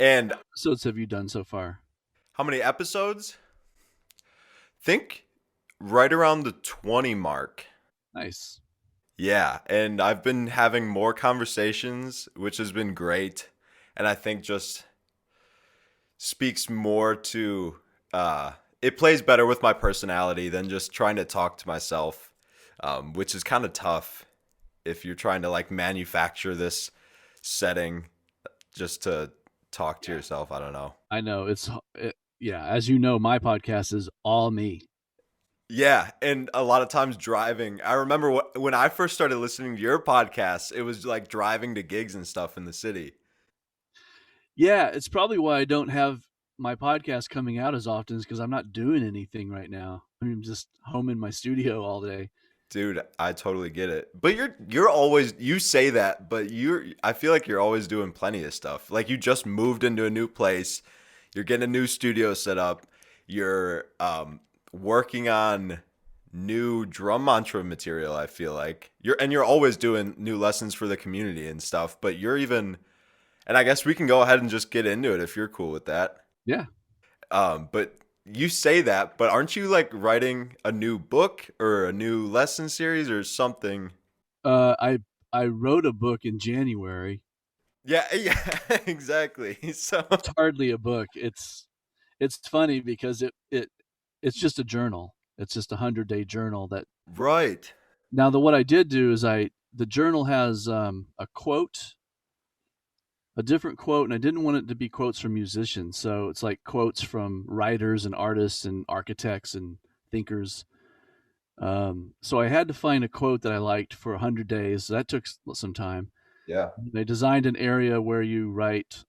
And episodes have you done so far? how many episodes? Think right around the 20 mark. Nice. Yeah, and I've been having more conversations, which has been great. And I think just speaks more to it plays better with my personality than just trying to talk to myself, which is kind of tough if you're trying to like manufacture this setting just to talk to yourself. I don't know. I know yeah, as you know, my podcast is all me. Yeah, and a lot of times driving. I remember when I first started listening to your podcast, it was like driving to gigs and stuff in the city. Yeah, it's probably why I don't have my podcast coming out as often is because I'm not doing anything right now. I'm just home in my studio all day. Dude, I totally get it. But you're always you say that, but I feel like you're always doing plenty of stuff. Like you just moved into a new place, you're getting a new studio set up, you're working on new drum mantra material, I feel like. You're always doing new lessons for the community and stuff, but you're even and I guess we can go ahead and just get into it if you're cool with that. Yeah. But you say that, but aren't you like writing a new book or a new lesson series or something? Uh, I I wrote a book in January. Yeah, yeah, exactly. So, It's hardly a book. It's funny because it's just a journal. It's just 100-day journal that right. now what I did do is the journal has a quote, a different quote, and I didn't want it to be quotes from musicians. So it's like quotes from writers and artists and architects and thinkers. So I had to find a quote that I liked for 100 days. So that took some time. Yeah. They designed an area where you write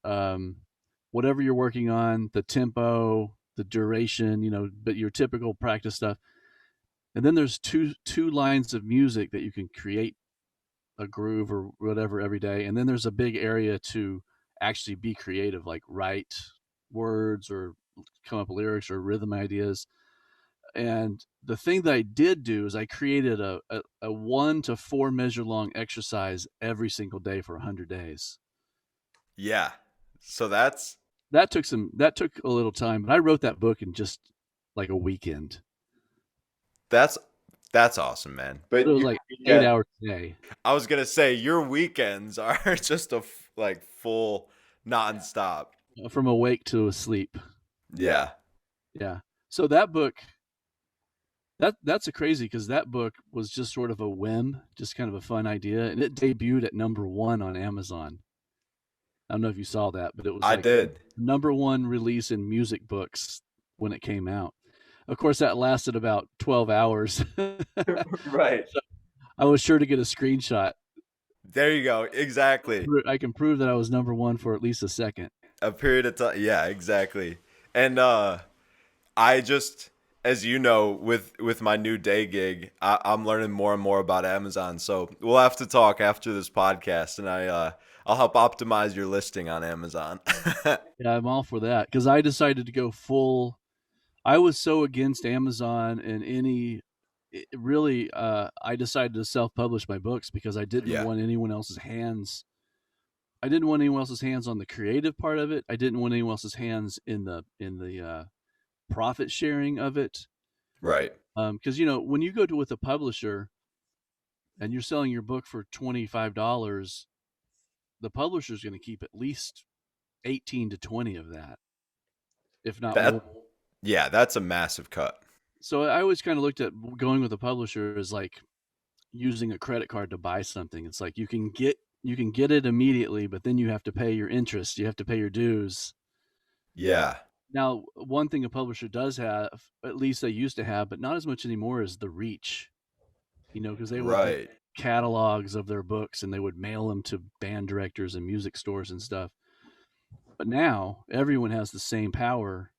whatever you're working on, the tempo, the duration, but your typical practice stuff. And then there's two lines of music that you can create a groove or whatever every day. And then there's a big area to actually be creative, like write words or come up with lyrics or rhythm ideas. And the thing that I did do is I created a 1 to 4 measure long exercise every single day for 100 days. Yeah. So that's That took a little time, but I wrote that book in just like a weekend. that's that's awesome, man. But it But was you like eight yeah, hours a day I was gonna say your weekends are just like full nonstop. from awake to asleep. Yeah. Yeah. So that book, that's a crazy because that book was just sort of a whim, just kind of a fun idea, and it debuted at number 1 on Amazon. I don't know if you saw that, but it was I like did. number 1 release in music books when it came out. Of course, that lasted about 12 hours. Right. So I was sure to get a screenshot. There you go. Exactly. I can prove that I was number 1 for at least a second. A period of time. Yeah, exactly. And I just, as you know, with my new day gig, I'm learning more and more about Amazon. So we'll have to talk after this podcast, and I'll help optimize your listing on Amazon. Yeah, I'm all for that because I decided to go full. I was so against Amazon and really, I decided to self-publish my books because I didn't Yeah. want anyone else's hands. I didn't want anyone else's hands on the creative part of it. I didn't want anyone else's hands in the profit sharing of it. Right. Because when you go to with a publisher and you're selling your book for $25, the publisher's going to keep at least 18 to 20 of that, if not more. That. Yeah, that's a massive cut. So I always kind of looked at going with a publisher as like using a credit card to buy something. It's like you can get it immediately, but then you have to pay your interest. You have to pay your dues. Yeah. Now, one thing a publisher does have, at least they used to have, but not as much anymore, is the reach. Because they would make Right. catalogs of their books and they would mail them to band directors and music stores and stuff. But now everyone has the same power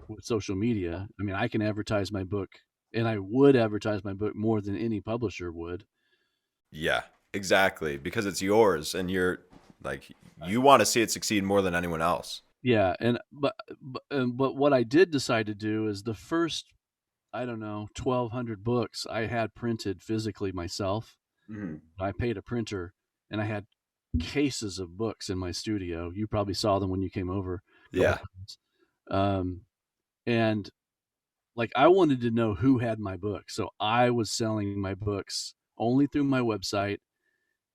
with social media. I mean, I can advertise my book, and I would advertise my book more than any publisher would. Yeah. Exactly. Because it's yours, and you're like you want to see it succeed more than anyone else. Yeah, and but what I did decide to do is the first, I don't know, 1,200 books I had printed physically myself. Mhm. I paid a printer, and I had cases of books in my studio. You probably saw them when you came over a couple Yeah. times. And like I wanted to know who had my book. So I was selling my books only through my website,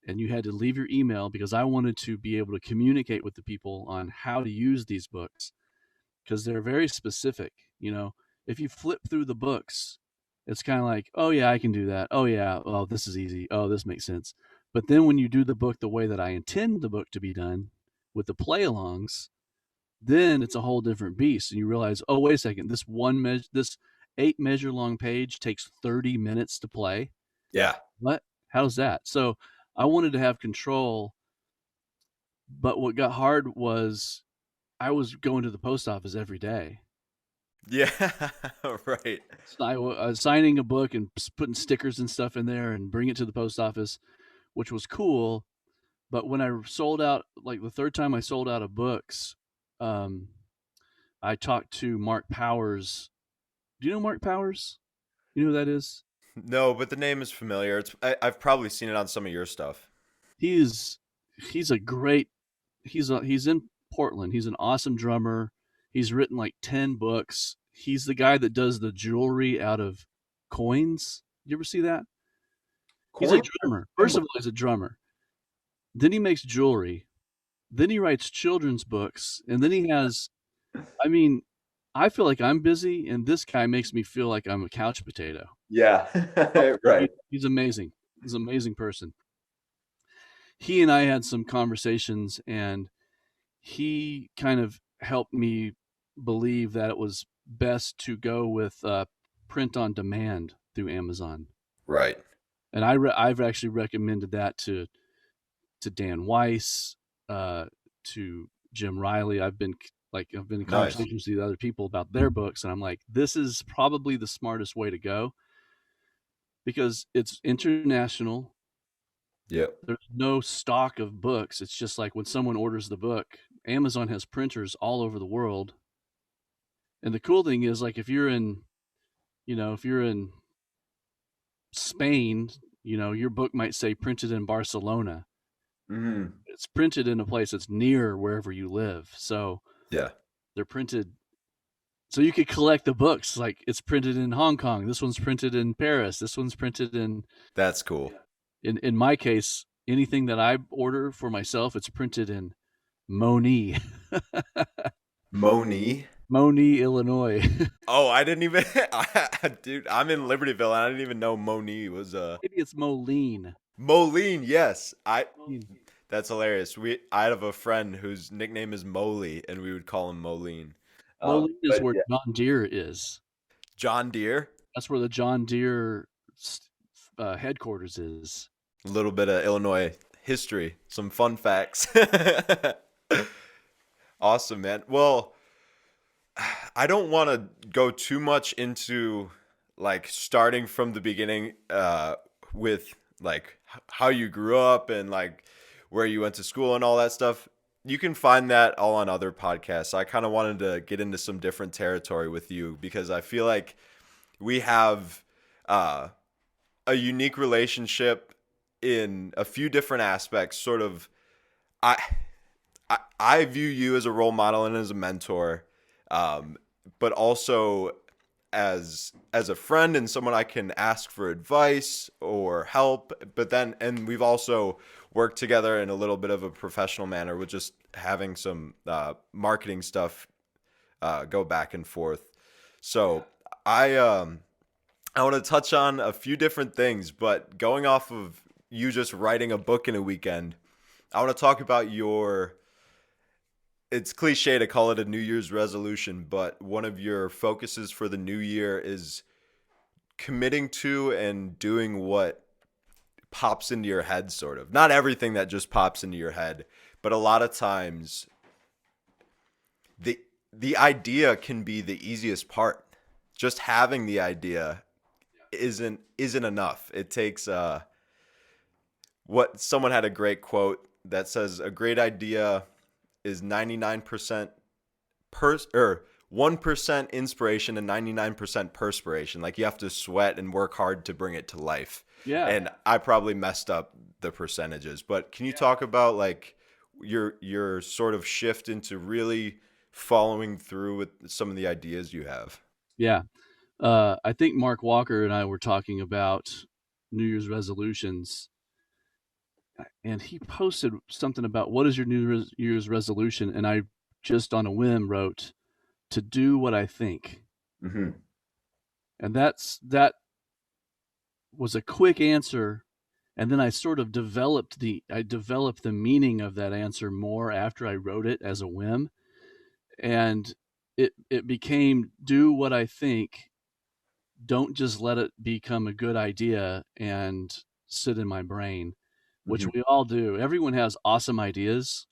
and you had to leave your email because I wanted to be able to communicate with the people on how to use these books because they're very specific. You know, if you flip through the books, it's kind of like, oh yeah, I can do that. Oh yeah, oh this is easy. Oh, this makes sense. But then when you do the book the way that I intend the book to be done with the play-alongs, then it's a whole different beast, and you realize, oh wait a second, this 8 measure long page takes 30 minutes to play. Yeah. What? How's that? So I wanted to have control, but what got hard was I was going to the post office every day. Yeah. Right. So I was signing a book and putting stickers and stuff in there and bring it to the post office, which was cool. But when I sold out, like the third time I sold out of books, um, I talked to Mark Powers. Do you know Mark Powers? You know who that is? No, but the name is familiar. I've probably seen it on some of your stuff. He's he's a great he's in Portland. He's an awesome drummer. He's written like 10 books. He's the guy that does the jewelry out of coins. You ever see that? He's a Coin? drummer. First of all, he's a drummer. Then he makes jewelry. Then he writes children's books. And then he has, I mean, I feel like I'm busy, and this guy makes me feel like I'm a couch potato. Yeah. He- Right. He's amazing. He's an amazing person. He and I had some conversations, and he kind of helped me believe that it was best to go with print on demand through Amazon. Right. And I've actually recommended that to Dan Weiss, to Jim Riley. I've been in Nice. conversations with other people about their books, and I'm like, this is probably the smartest way to go because it's international. Yep. There's no stock of books. It's just like when someone orders the book, Amazon has printers all over the world. And the cool thing is, like, if you're in Spain, your book might say printed in Barcelona. Mm. It's printed in a place that's near wherever you live. So Yeah. they're printed. So you could collect the books. Like it's printed in Hong Kong. This one's printed in Paris. This one's printed That's cool. in my case, anything that I order for myself, it's printed in Moni, Moni. Moni, Illinois. Oh, I didn't even dude, I'm in Libertyville and I didn't even know Moni was Maybe it's Moline. Moline, yes. Moline. That's hilarious. I have a friend whose nickname is Moly and we would call him Moline. Moline is But where yeah. John Deere is. John Deere, That's where the John Deere headquarters is. a little bit of Illinois history, some fun facts. Awesome, man. Well, I don't want to go too much into like starting from the beginning with like how you grew up and like where you went to school and all that stuff. You can find that all on other podcasts. I kind of wanted to get into some different territory with you because I feel like we have a unique relationship in a few different aspects. Sort of, I I view you as a role model and as a mentor, but also as a friend and someone I can ask for advice or help. But then, and we've also worked together in a little bit of a professional manner with just having some marketing stuff go back and forth. So I want to touch on a few different things, but going off of you just writing a book in a weekend, I want to talk about your, it's cliche to call it a New Year's resolution, but one of your focuses for the new year is committing to and doing what pops into your head, sort of. Not everything that just pops into your head, but a lot of times the idea can be the easiest part. Just having the idea isn't enough. It takes what someone had a great quote that says a great idea is 99% or 1% inspiration and 99% perspiration. Like you have to sweat and work hard to bring it to life. Yeah. And I probably messed up the percentages, but can you talk about like your sort of shift into really following through with some of the ideas you have? Yeah. I think Mark Walker and I were talking about New Year's resolutions, and he posted something about what is your Year's resolution, and I just on a whim wrote to do what I think, Hmm. and that was a quick answer. And then I developed the meaning of that answer more after I wrote it as a whim, and it became do what I think. Don't just let it become a good idea and sit in my brain, which Hmm. we all do. Everyone has awesome ideas.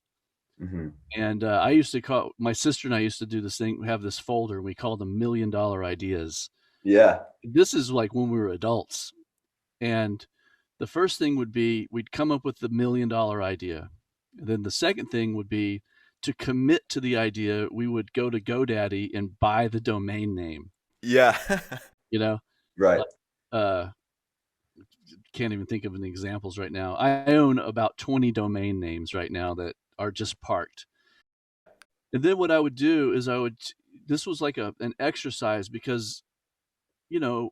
Hmm. And I used to call my sister and I used to do this thing. We have this folder. We call them $1 million ideas. Yeah. This is like when we were adults. And the first thing would be we'd come up with the $1 million idea. And then the second thing would be to commit to the idea. We would go to GoDaddy and buy the domain name. Yeah. You know, Right. like uh, can't even think of any examples right now. I own about 20 domain names right now that are just parked. And then what I would do is this was like an exercise because, you know,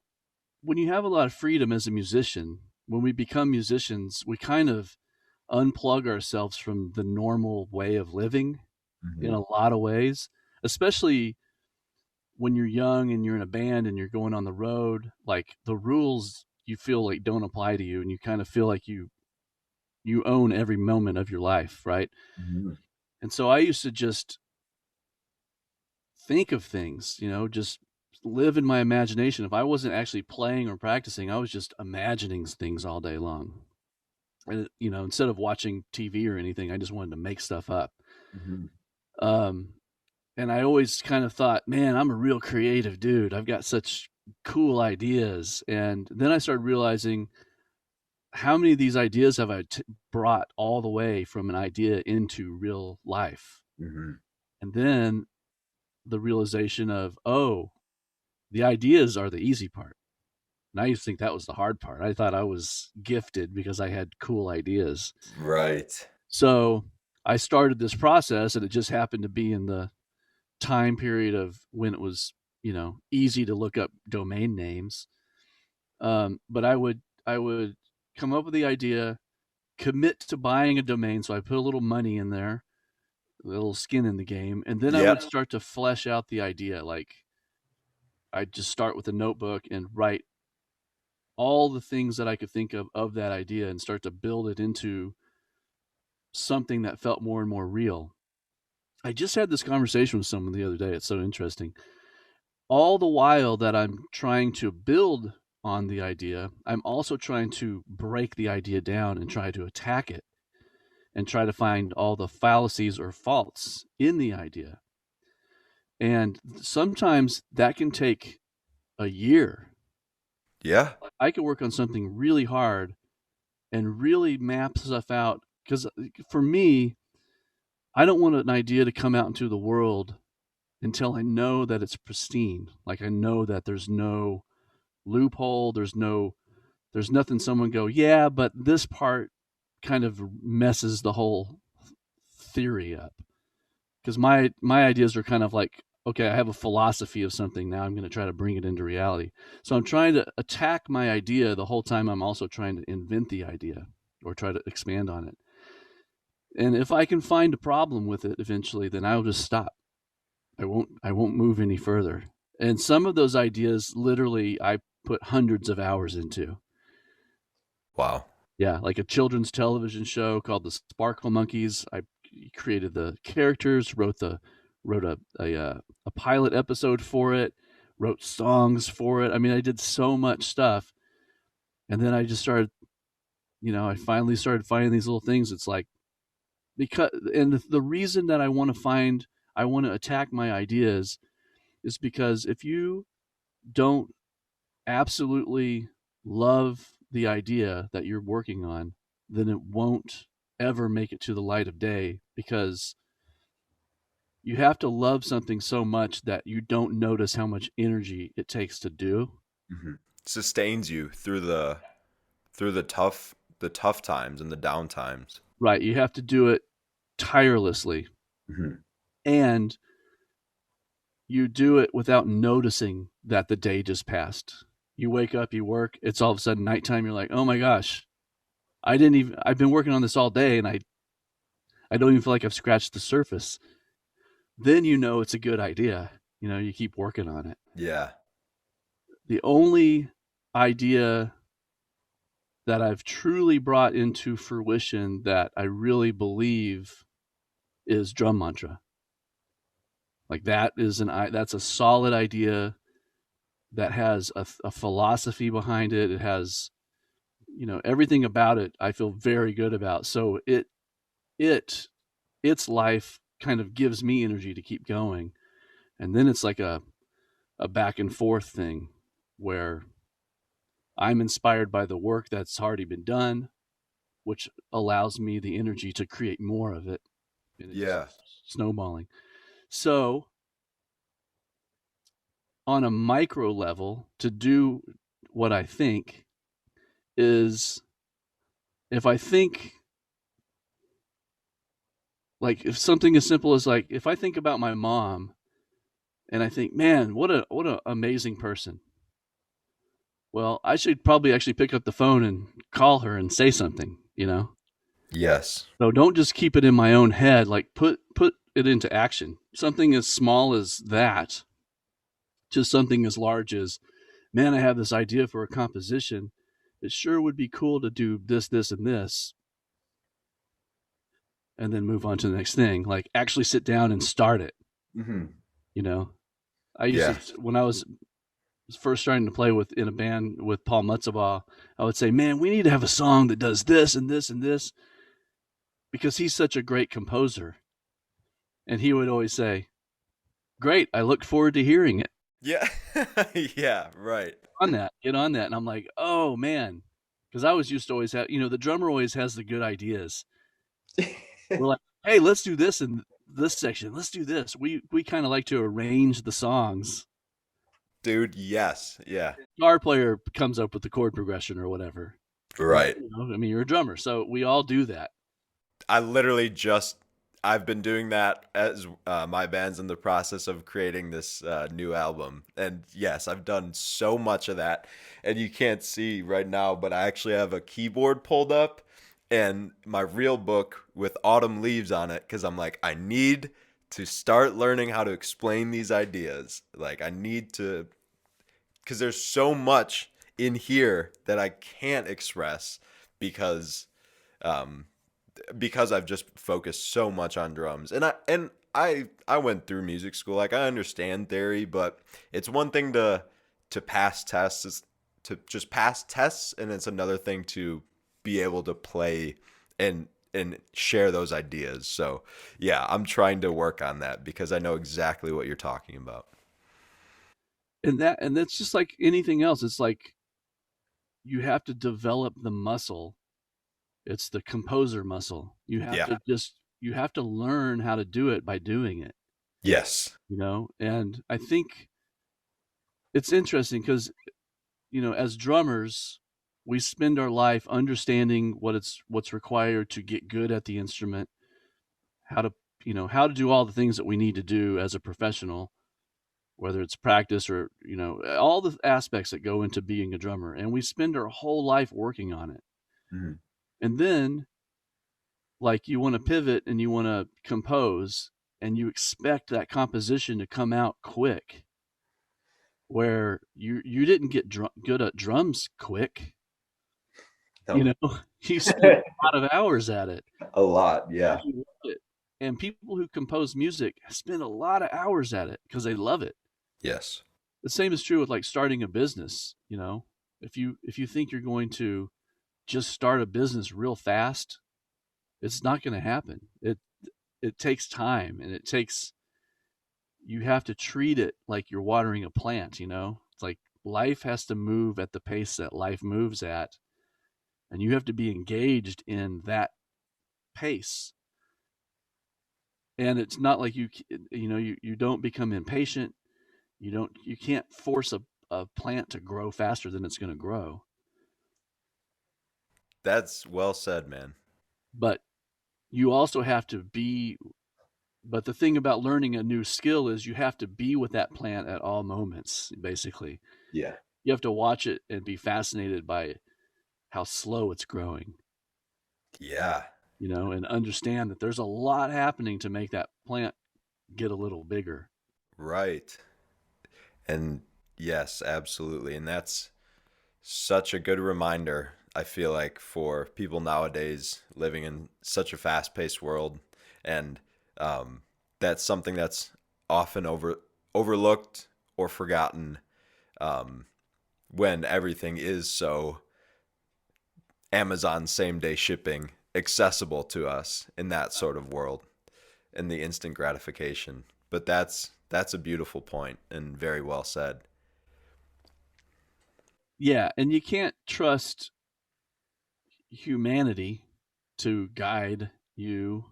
when you have a lot of freedom as a musician, when we become musicians, we kind of unplug ourselves from the normal way of living in Hmm. a lot of ways, especially when you're young and you're in a band and you're going on the road. Like the rules you feel like don't apply to you, and you kind of feel like you own every moment of your life, right? Hmm. And so I used to just think of things, just live in my imagination. If I wasn't actually playing or practicing, I was just imagining things all day long. And, instead of watching TV or anything, I just wanted to make stuff up. Hmm. Um, and I always kind of thought, man, I'm a real creative dude. I've got such cool ideas. And then I started realizing how many of these ideas have I brought all the way from an idea into real life. Hmm. And then the realization of, oh, the ideas are the easy part. And I used to think that was the hard part. I thought I was gifted because I had cool ideas. Right. So I started this process, and it just happened to be in the time period of when it was, easy to look up domain names. But I would come up with the idea, commit to buying a domain. So I put a little money in there, a little skin in the game, and then I would Yep. start to flesh out the idea. Like I'd just start with a notebook and write all the things that I could think of that idea and start to build it into something that felt more and more real. I just had this conversation with someone the other day. It's so interesting. All the while that I'm trying to build on the idea, I'm also trying to break the idea down and try to attack it and try to find all the fallacies or faults in the idea. And sometimes that can take a year. Yeah. I could work on something really hard and really map stuff out because for me, I don't want an idea to come out into the world until I know that it's pristine. Like I know that there's no loophole, there's nothing someone go, yeah, but this part kind of messes the whole theory up. Because my ideas are kind of like, okay, I have a philosophy of something. Now I'm going to try to bring it into reality. So I'm trying to attack my idea the whole time. I'm also trying to invent the idea or try to expand on it. And if I can find a problem with it eventually, then I'll just stop. I won't move any further. And some of those ideas literally I put hundreds of hours into. Wow. Yeah, like a children's television show called The Sparkle Monkeys. I created the characters, wrote a pilot episode for it, wrote songs for it. I mean, I did so much stuff, and then I just started. I finally started finding these little things. It's like because, and the reason that I want to attack my ideas is because if you don't absolutely love the idea that you're working on, then it won't ever make it to the light of day because you have to love something so much that you don't notice how much energy it takes to do. Hmm. Sustains you through the tough the tough times and the down times. Right. You have to do it tirelessly, Mhm. and you do it without noticing that the day just passed. You wake up, you work, it's all of a sudden nighttime. You're like, oh my gosh, I've been working on this all day, and I don't even feel like I've scratched the surface. Then you know it's a good idea. You keep working on it. Yeah. The only idea that I've truly brought into fruition that I really believe is DrumMantra. Like that's a solid idea that has a philosophy behind it. It has, everything about it I feel very good about. So it its life kind of gives me energy to keep going. And then it's like a back and forth thing where I'm inspired by the work that's already been done, which allows me the energy to create more of it. And it just Yeah. keeps snowballing. So, on a micro level, to do what I think is if I think, like, if something as simple as, like, if I think about my mom and I think, man, what a amazing person. Well, I should probably actually pick up the phone and call her and say something. Yes. So don't just keep it in my own head. Like put it into action. Something as small as that to something as large as, man, I have this idea for a composition. It sure would be cool to do this, this, and this, and then move on to the next thing. Like actually sit down and start it. Hmm. You know, I used Yeah. to when I was first starting to play in a band with Paul Mutzabaugh, I would say, man, we need to have a song that does this and this and this because he's such a great composer. And he would always say, great, I look forward to hearing it. Yeah. Yeah. Right. Get on that. And I'm like, oh man. Because I was used to always have, the drummer always has the good ideas. We're like, hey, let's do this in this section. Let's do this. We kind of like to arrange the songs. Dude, yes. Yeah. Guitar player comes up with the chord progression or whatever. But Right. I mean, you're a drummer, so we all do that. I literally just I've been doing that as my band's in the process of creating this new album, and yes, I've done so much of that, and you can't see right now, but I actually have a keyboard pulled up and my real book with autumn leaves on it because I'm like, I need to start learning how to explain these ideas. Like I need to, because there's so much in here that I can't express because um, because I've just focused so much on drums. And I went through music school. Like I understand theory, but it's one thing to pass tests, to just pass tests, and it's another thing to be able to play and share those ideas. So, yeah, I'm trying to work on that because I know exactly what you're talking about. And that's just like anything else. It's like you have to develop the muscle. It's the composer muscle. Yeah. You have to learn how to do it by doing it, Yes. And I think it's interesting because, as drummers, we spend our life understanding what's required to get good at the instrument, how to, how to do all the things that we need to do as a professional, whether it's practice or, all the aspects that go into being a drummer. And we spend our whole life working on it. Mhm. And then, like, you want to pivot and you want to compose, and you expect that composition to come out quick, where you didn't get good at drums quick. you No. know you spent a lot of hours at it. A lot. Yeah. You love it. And people who compose music spend a lot of hours at it because they love it. Yes. The same is true with, like, starting a business. If you think you're going to just start a business real fast, it's not going to happen. It takes time, and you have to treat it like you're watering a plant. It's like life has to move at the pace that life moves at, and you have to be engaged in that pace. And it's not like you don't become impatient. You can't force a plant to grow faster than it's going to grow. That's well said, man. But you also have to be, but the thing about learning a new skill is you have to be with that plant at all moments, basically. Yeah. You have to watch it and be fascinated by how slow it's growing, Yeah. and understand that there's a lot happening to make that plant get a little bigger. Right. And yes, absolutely. And that's such a good reminder, I feel like, for people nowadays living in such a fast paced world. And um, that's something that's often overlooked or forgotten um, when everything is so Amazon same day shipping accessible to us in that sort of world and the instant gratification. But that's a beautiful point and very well said. Yeah, and you can't trust humanity to guide you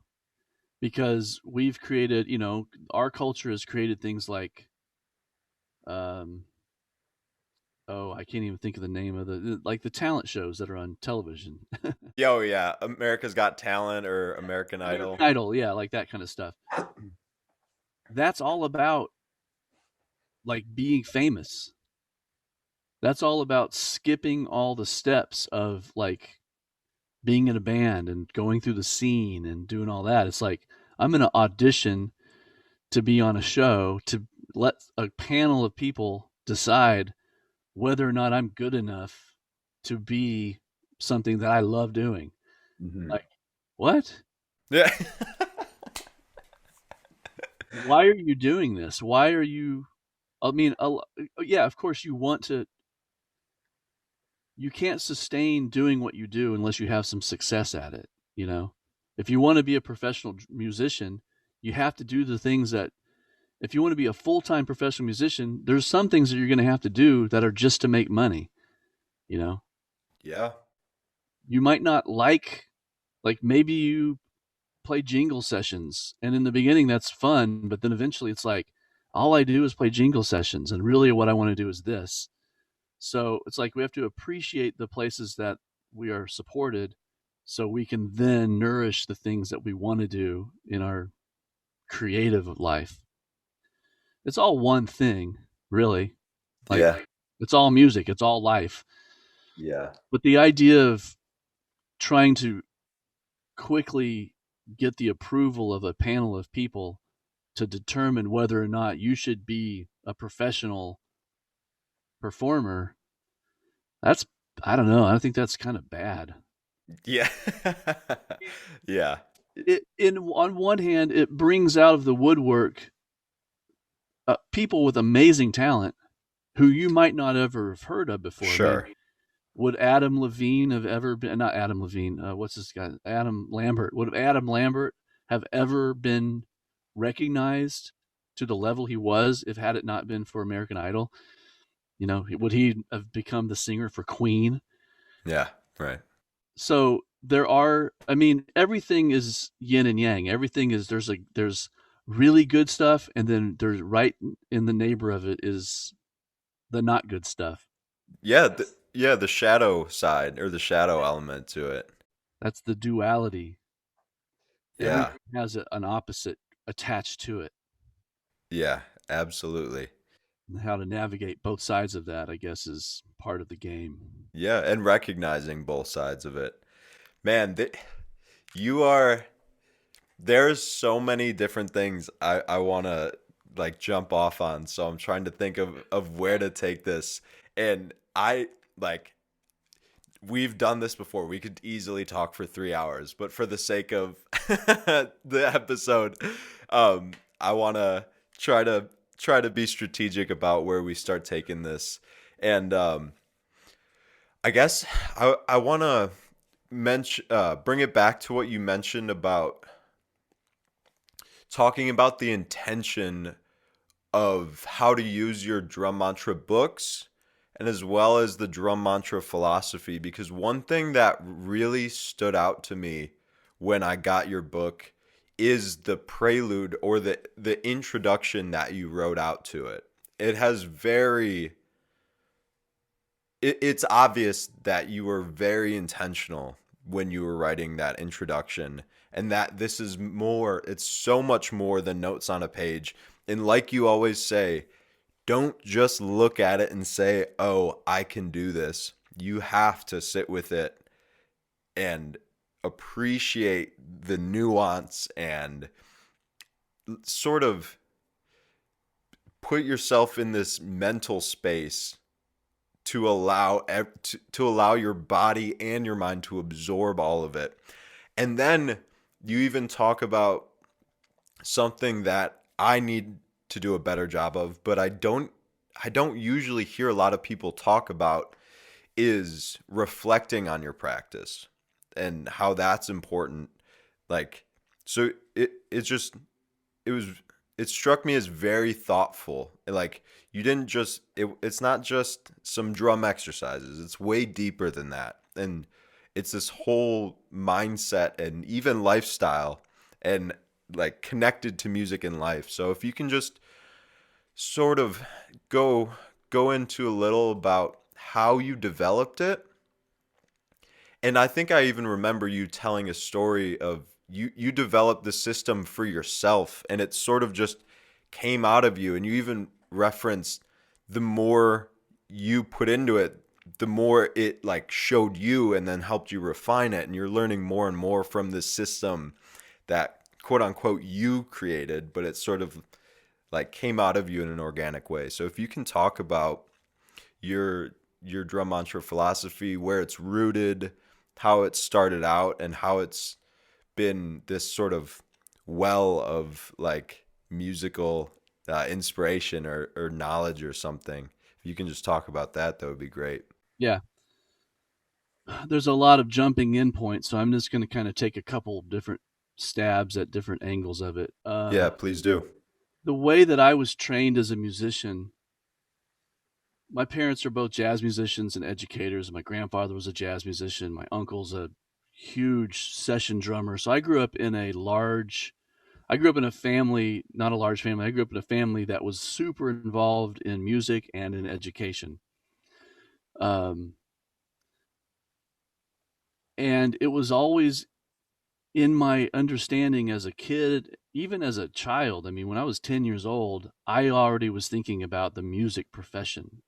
because we've created, our culture has created things like, um, oh, I can't even think of the name of like the talent shows that are on television. Yo, yeah, America's Got Talent or American American Idol. Idol, yeah, like that kind of stuff. That's all about like being famous. That's all about skipping all the steps of like being in a band and going through the scene and doing all that. It's like I'm going to audition to be on a show to let a panel of people decide whether or not I'm good enough to be something that I love doing. Hmm. Like, what? Yeah. Why are you doing this? Why are you? I mean, yeah, of course you want to. You can't sustain doing what you do unless you have some success at it. You know, if you want to be a professional musician, you have to do the things that. If you want to be a full-time professional musician, there's some things that you're going to have to do that are just to make money. You know, Yeah. you might not like maybe you play jingle sessions and in the beginning that's fun, but then eventually it's like all I do is play jingle sessions and really what I want to do is this. So it's like we have to appreciate the places that we are supported so we can then nourish the things that we want to do in our creative life. It's all one thing, really. Like Yeah. it's all music, it's all life. Yeah. But the idea of trying to quickly get the approval of a panel of people to determine whether or not you should be a professional performer, that's, I don't know. I think that's kind of bad. Yeah. Yeah. On one hand, it brings out of the woodwork people with amazing talent who you might not ever have heard of before. I mean, Sure. would Adam Levine have ever been? Not Adam Levine. What's this guy? Adam Lambert. Would Adam Lambert have ever been recognized to the level he was if had it not been for American Idol? Would he have become the singer for Queen? Yeah. Right. So there are. I mean, everything is yin and yang. Everything is there's really good stuff, and then there's right in the neighbor of it is the not good stuff. Yeah. Yeah. The shadow side or the shadow element to it. That's the duality. Yeah. Everything has an opposite attached to it. Yeah. Absolutely. And how to navigate both sides of that, I guess, is part of the game. Yeah. And recognizing both sides of it. Man, you are. There's so many different things I want to like jump off on. So I'm trying to think of where to take this. And I like we've done this before. We could easily talk for 3 hours, but for the sake of the episode, I want to try to try to be strategic about where we start taking this. And I guess I want to mention bring it back to what you mentioned about talking about the intention of how to use your drum mantra books and as well as the drum mantra philosophy, because one thing that really stood out to me when I got your book is the prelude or the introduction that you wrote out to it. It has it's obvious that you were very intentional when you were writing that introduction, and that this is more, it's so much more than notes on a page. And like you always say, don't just look at it and say, oh, I can do this. You have to sit with it and appreciate the nuance and sort of put yourself in this mental space to to allow your body and your mind to absorb all of it. And then you even talk about something that I need to do a better job of, but I don't usually hear a lot of people talk about, is reflecting on your practice and how that's important. Like, so it was it struck me as very thoughtful. Like, you didn't just it's not just some drum exercises. It's way deeper than that. And it's this whole mindset and even lifestyle, and like connected to music and life. So if you can just sort of go into a little about how you developed it. And I think I even remember you telling a story of you developed the system for yourself, and it sort of just came out of you. And you even referenced the more you put into it, the more it like showed you and then helped you refine it. And you're learning more and more from this system that quote unquote you created, but it sort of like came out of you in an organic way. So if you can talk about your your drum mantra philosophy, where it's rooted, how it started out, and how it's been this sort of well of like musical inspiration or knowledge or something. If you can just talk about that, that would be great. Yeah, there's a lot of jumping in points, so I'm just going to kind of take a couple different stabs at different angles of it. Yeah, please do. The way that I was trained as a musician, my parents are both jazz musicians and educators. My grandfather was a jazz musician. My uncle's a huge session drummer. So I grew up in a family, not a large family. I grew up in a family that was super involved in music and in education. Um, and it was always in my understanding as a kid, even as a child. I mean, when I was 10 years old, I already was thinking about the music profession.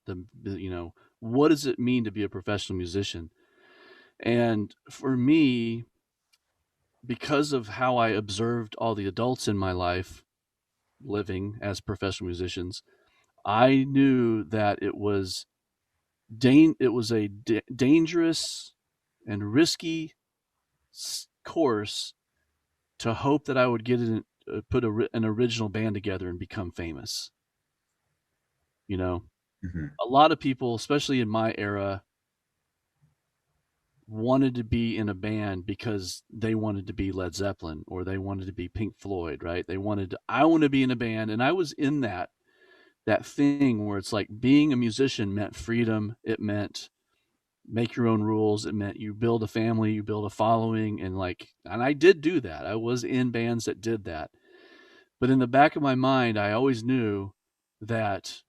What does it mean to be a professional musician? And for me, because of how I observed all the adults in my life living as professional musicians, I knew that it was a dangerous and risky course to hope that I would an original band together and become famous. You know, Hmm. a lot of people, especially in my era, wanted to be in a band because they wanted to be Led Zeppelin or they wanted to be Pink Floyd, right? I want to be in a band. And I was in that thing where it's like being a musician meant freedom. It meant make your own rules. It meant you build a family, you build a following. And I did do that. I was in bands that did that. But in the back of my mind, I always knew that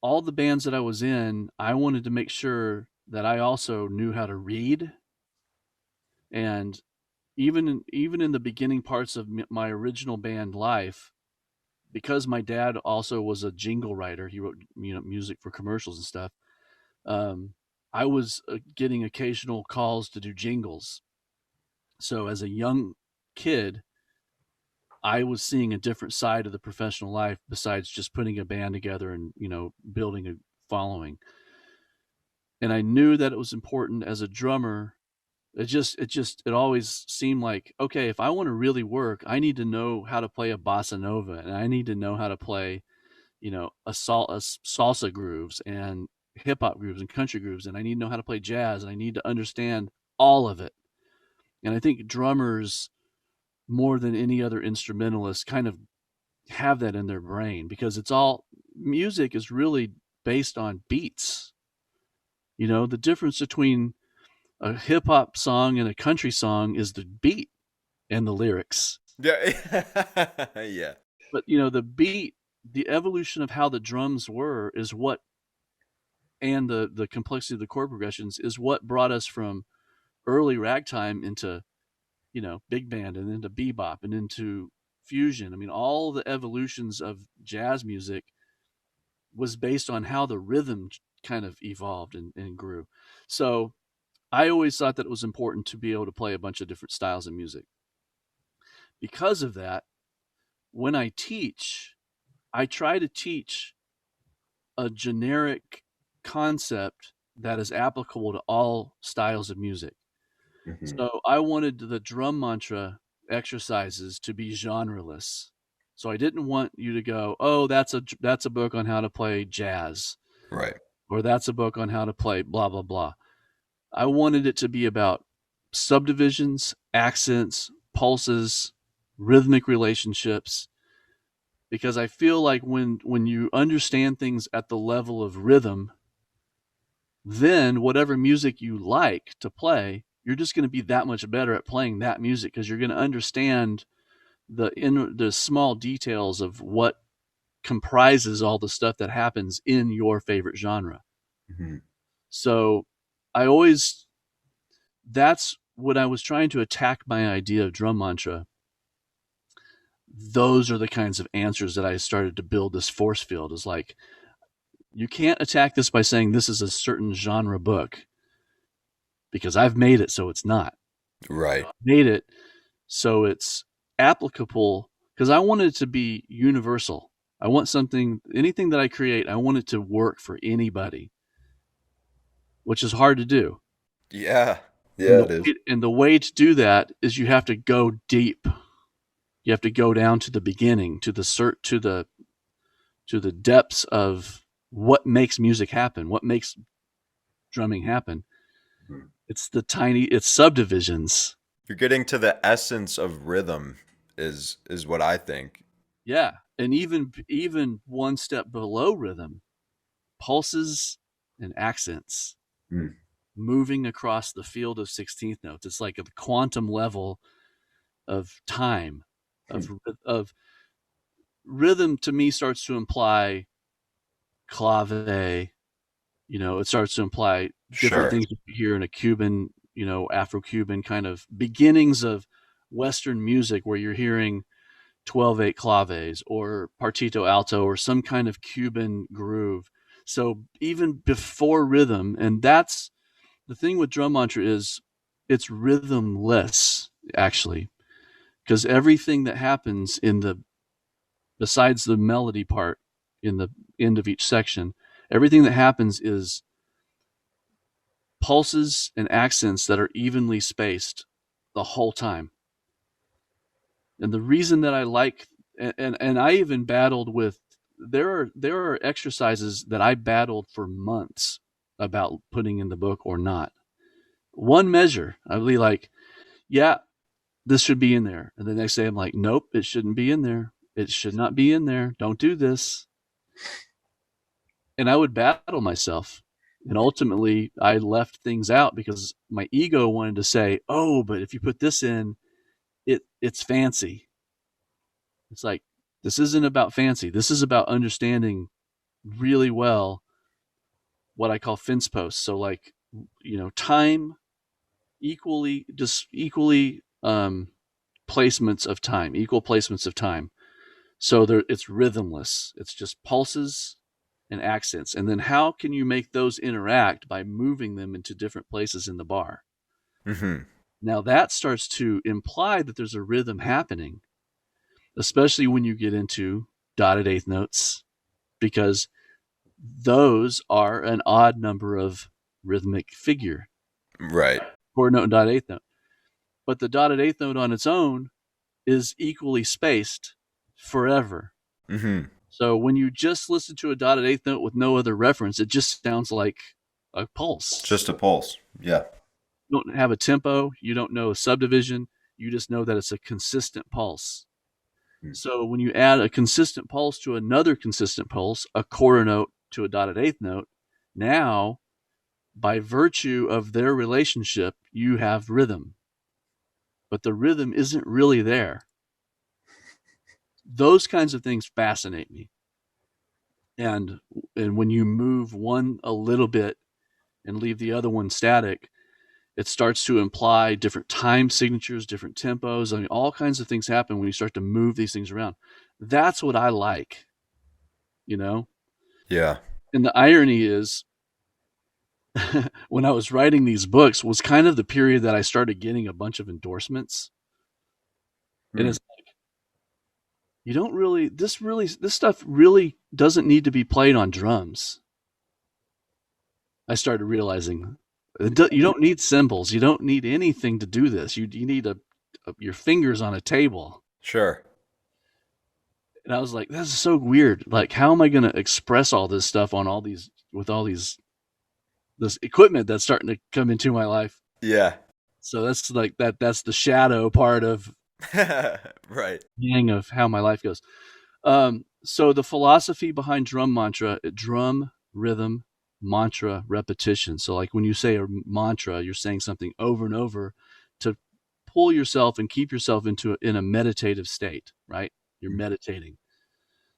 all the bands that I was in, I wanted to make sure that I also knew how to read. And even in the beginning parts of my original band life, because my dad also was a jingle writer, he wrote music for commercials and stuff. Um, I was getting occasional calls to do jingles. So as a young kid, I was seeing a different side of the professional life besides just putting a band together and building a following. And I knew that it was important as a drummer. It always seemed like, okay, if I want to really work, I need to know how to play a bossa nova, and I need to know how to play a salsa grooves and hip hop grooves and country grooves, and I need to know how to play jazz, and I need to understand all of it. And I think drummers, more than any other instrumentalist, kind of have that in their brain because it's all music is really based on beats. The difference between a hip hop song and a country song is the beat and the lyrics. Yeah. Yeah. But the beat, the evolution of how the drums were is what, and the complexity of the chord progressions is what brought us from early ragtime into, big band and into bebop and into fusion. I mean, all the evolutions of jazz music was based on how the rhythm kind of evolved and grew. So I always thought that it was important to be able to play a bunch of different styles of music. Because of that, when I teach, I try to teach a generic concept that is applicable to all styles of music. Hmm. So I wanted the drum mantra exercises to be genreless. So I didn't want you to go, "Oh, that's a book on how to play jazz," Right. or "That's a book on how to play blah blah blah." I wanted it to be about subdivisions, accents, pulses, rhythmic relationships, because I feel like when you understand things at the level of rhythm, then whatever music you like to play, you're just going to be that much better at playing that music because you're going to understand the small details of what comprises all the stuff that happens in your favorite genre. Hmm. So I always that's when I was trying to attack my idea of drum mantra. Those are the kinds of answers that I started to build this force field. Is like, you can't attack this by saying this is a certain genre book because I've made it so it's not. Right. I've made it so it's applicable because I want it to be universal. I want anything that I create, I want it to work for anybody, which is hard to do. Yeah. And Yeah, the it is. and the way to do that is you have to go deep. You have to go down to the beginning, to the depths of what makes music happen, what makes drumming happen. Mhm. It's subdivisions. You're getting to the essence of rhythm is what I think. Yeah. And even one step below rhythm, pulses and accents Mm. moving across the field of 16th notes. It's like a quantum level of time, Hmm. of rhythm to me starts to imply clave. It starts to imply different Sure. things you hear in a Cuban, Afro-Cuban kind of beginnings of Western music where you're hearing 12/8 claves or partito alto or some kind of Cuban groove. So even before rhythm, and that's the thing with drum mantra is it's rhythmless actually, because everything that happens besides the melody part in the end of each section, everything that happens is pulses and accents that are evenly spaced the whole time. And the reason that I like and I even battled with there are exercises that I battled for months about putting in the book or not. One measure, I'd be like, yeah, this should be in there. And the next day I'm like, nope, it shouldn't be in there. It should not be in there. Don't do this. And I would battle myself. And ultimately, I left things out because my ego wanted to say, "Oh, but if you put this in, it's fancy." It's like this isn't about fancy. This is about understanding really well what I call fence posts. So, like, time equally placements of time, equal placements of time. So it's rhythmless. It's just pulses and accents. And then how can you make those interact by moving them into different places in the bar? Hmm. Now that starts to imply that there's a rhythm happening, especially when you get into dotted eighth notes, because those are an odd number of rhythmic figure, Right. quarter note and dotted eighth note. But the dotted eighth note on its own is equally spaced forever. Hmm. So when you just listen to a dotted eighth note with no other reference, it just sounds like a pulse. Just a pulse. Yeah. You don't have a tempo, you don't know a subdivision, you just know that it's a consistent pulse. Mm. So when you add a consistent pulse to another consistent pulse, a quarter note to a dotted eighth note, now by virtue of their relationship, you have rhythm. But the rhythm isn't really there. Those kinds of things fascinate me. And and when you move one a little bit and leave the other one static, It starts to imply different time signatures, different tempos. I mean, all kinds of things happen when you start to move these things around. That's what I like, you know? Yeah. And the irony is, when I was writing these books was kind of the period that I started getting a bunch of endorsements. And Hmm. it's like, you don't really, this stuff really doesn't need to be played on drums. I started realizing you don't need cymbals. You don't need anything to do this. You need your fingers on a table. Sure. And I was like, this is so weird. Like, how am I going to express all this stuff on all these, with all these, this equipment that's starting to come into my life? Yeah. So that's like that's the shadow part of Right. of how my life goes. So the philosophy behind drum mantra, drum, rhythm, mantra, repetition. So like when you say a mantra, you're saying something over and over to pull yourself and keep yourself in a meditative state, right? You're meditating.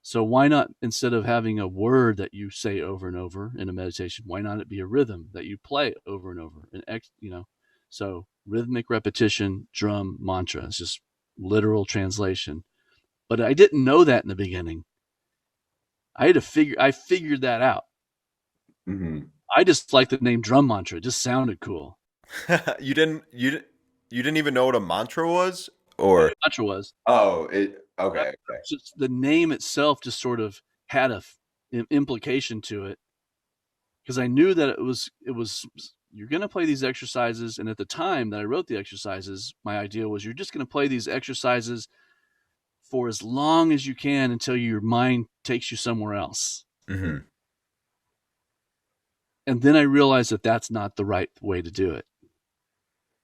So why not, instead of having a word that you say over and over in a meditation, why not it be a rhythm that you play over and over? So rhythmic repetition, drum mantra. It's just literal translation. But I didn't know that in the beginning. I figured that out. Hmm. I just liked the name drum mantra. It just sounded cool. You didn't even know what a mantra was, I or knew mantra was. oh, it But okay, okay. just the name itself just sort of had implication to it, because I knew that it was you're going to play these exercises. And at the time that I wrote the exercises, my idea was you're just going to play these exercises for as long as you can until your mind takes you somewhere else. Hmm. And then I realized that that's not the right way to do it.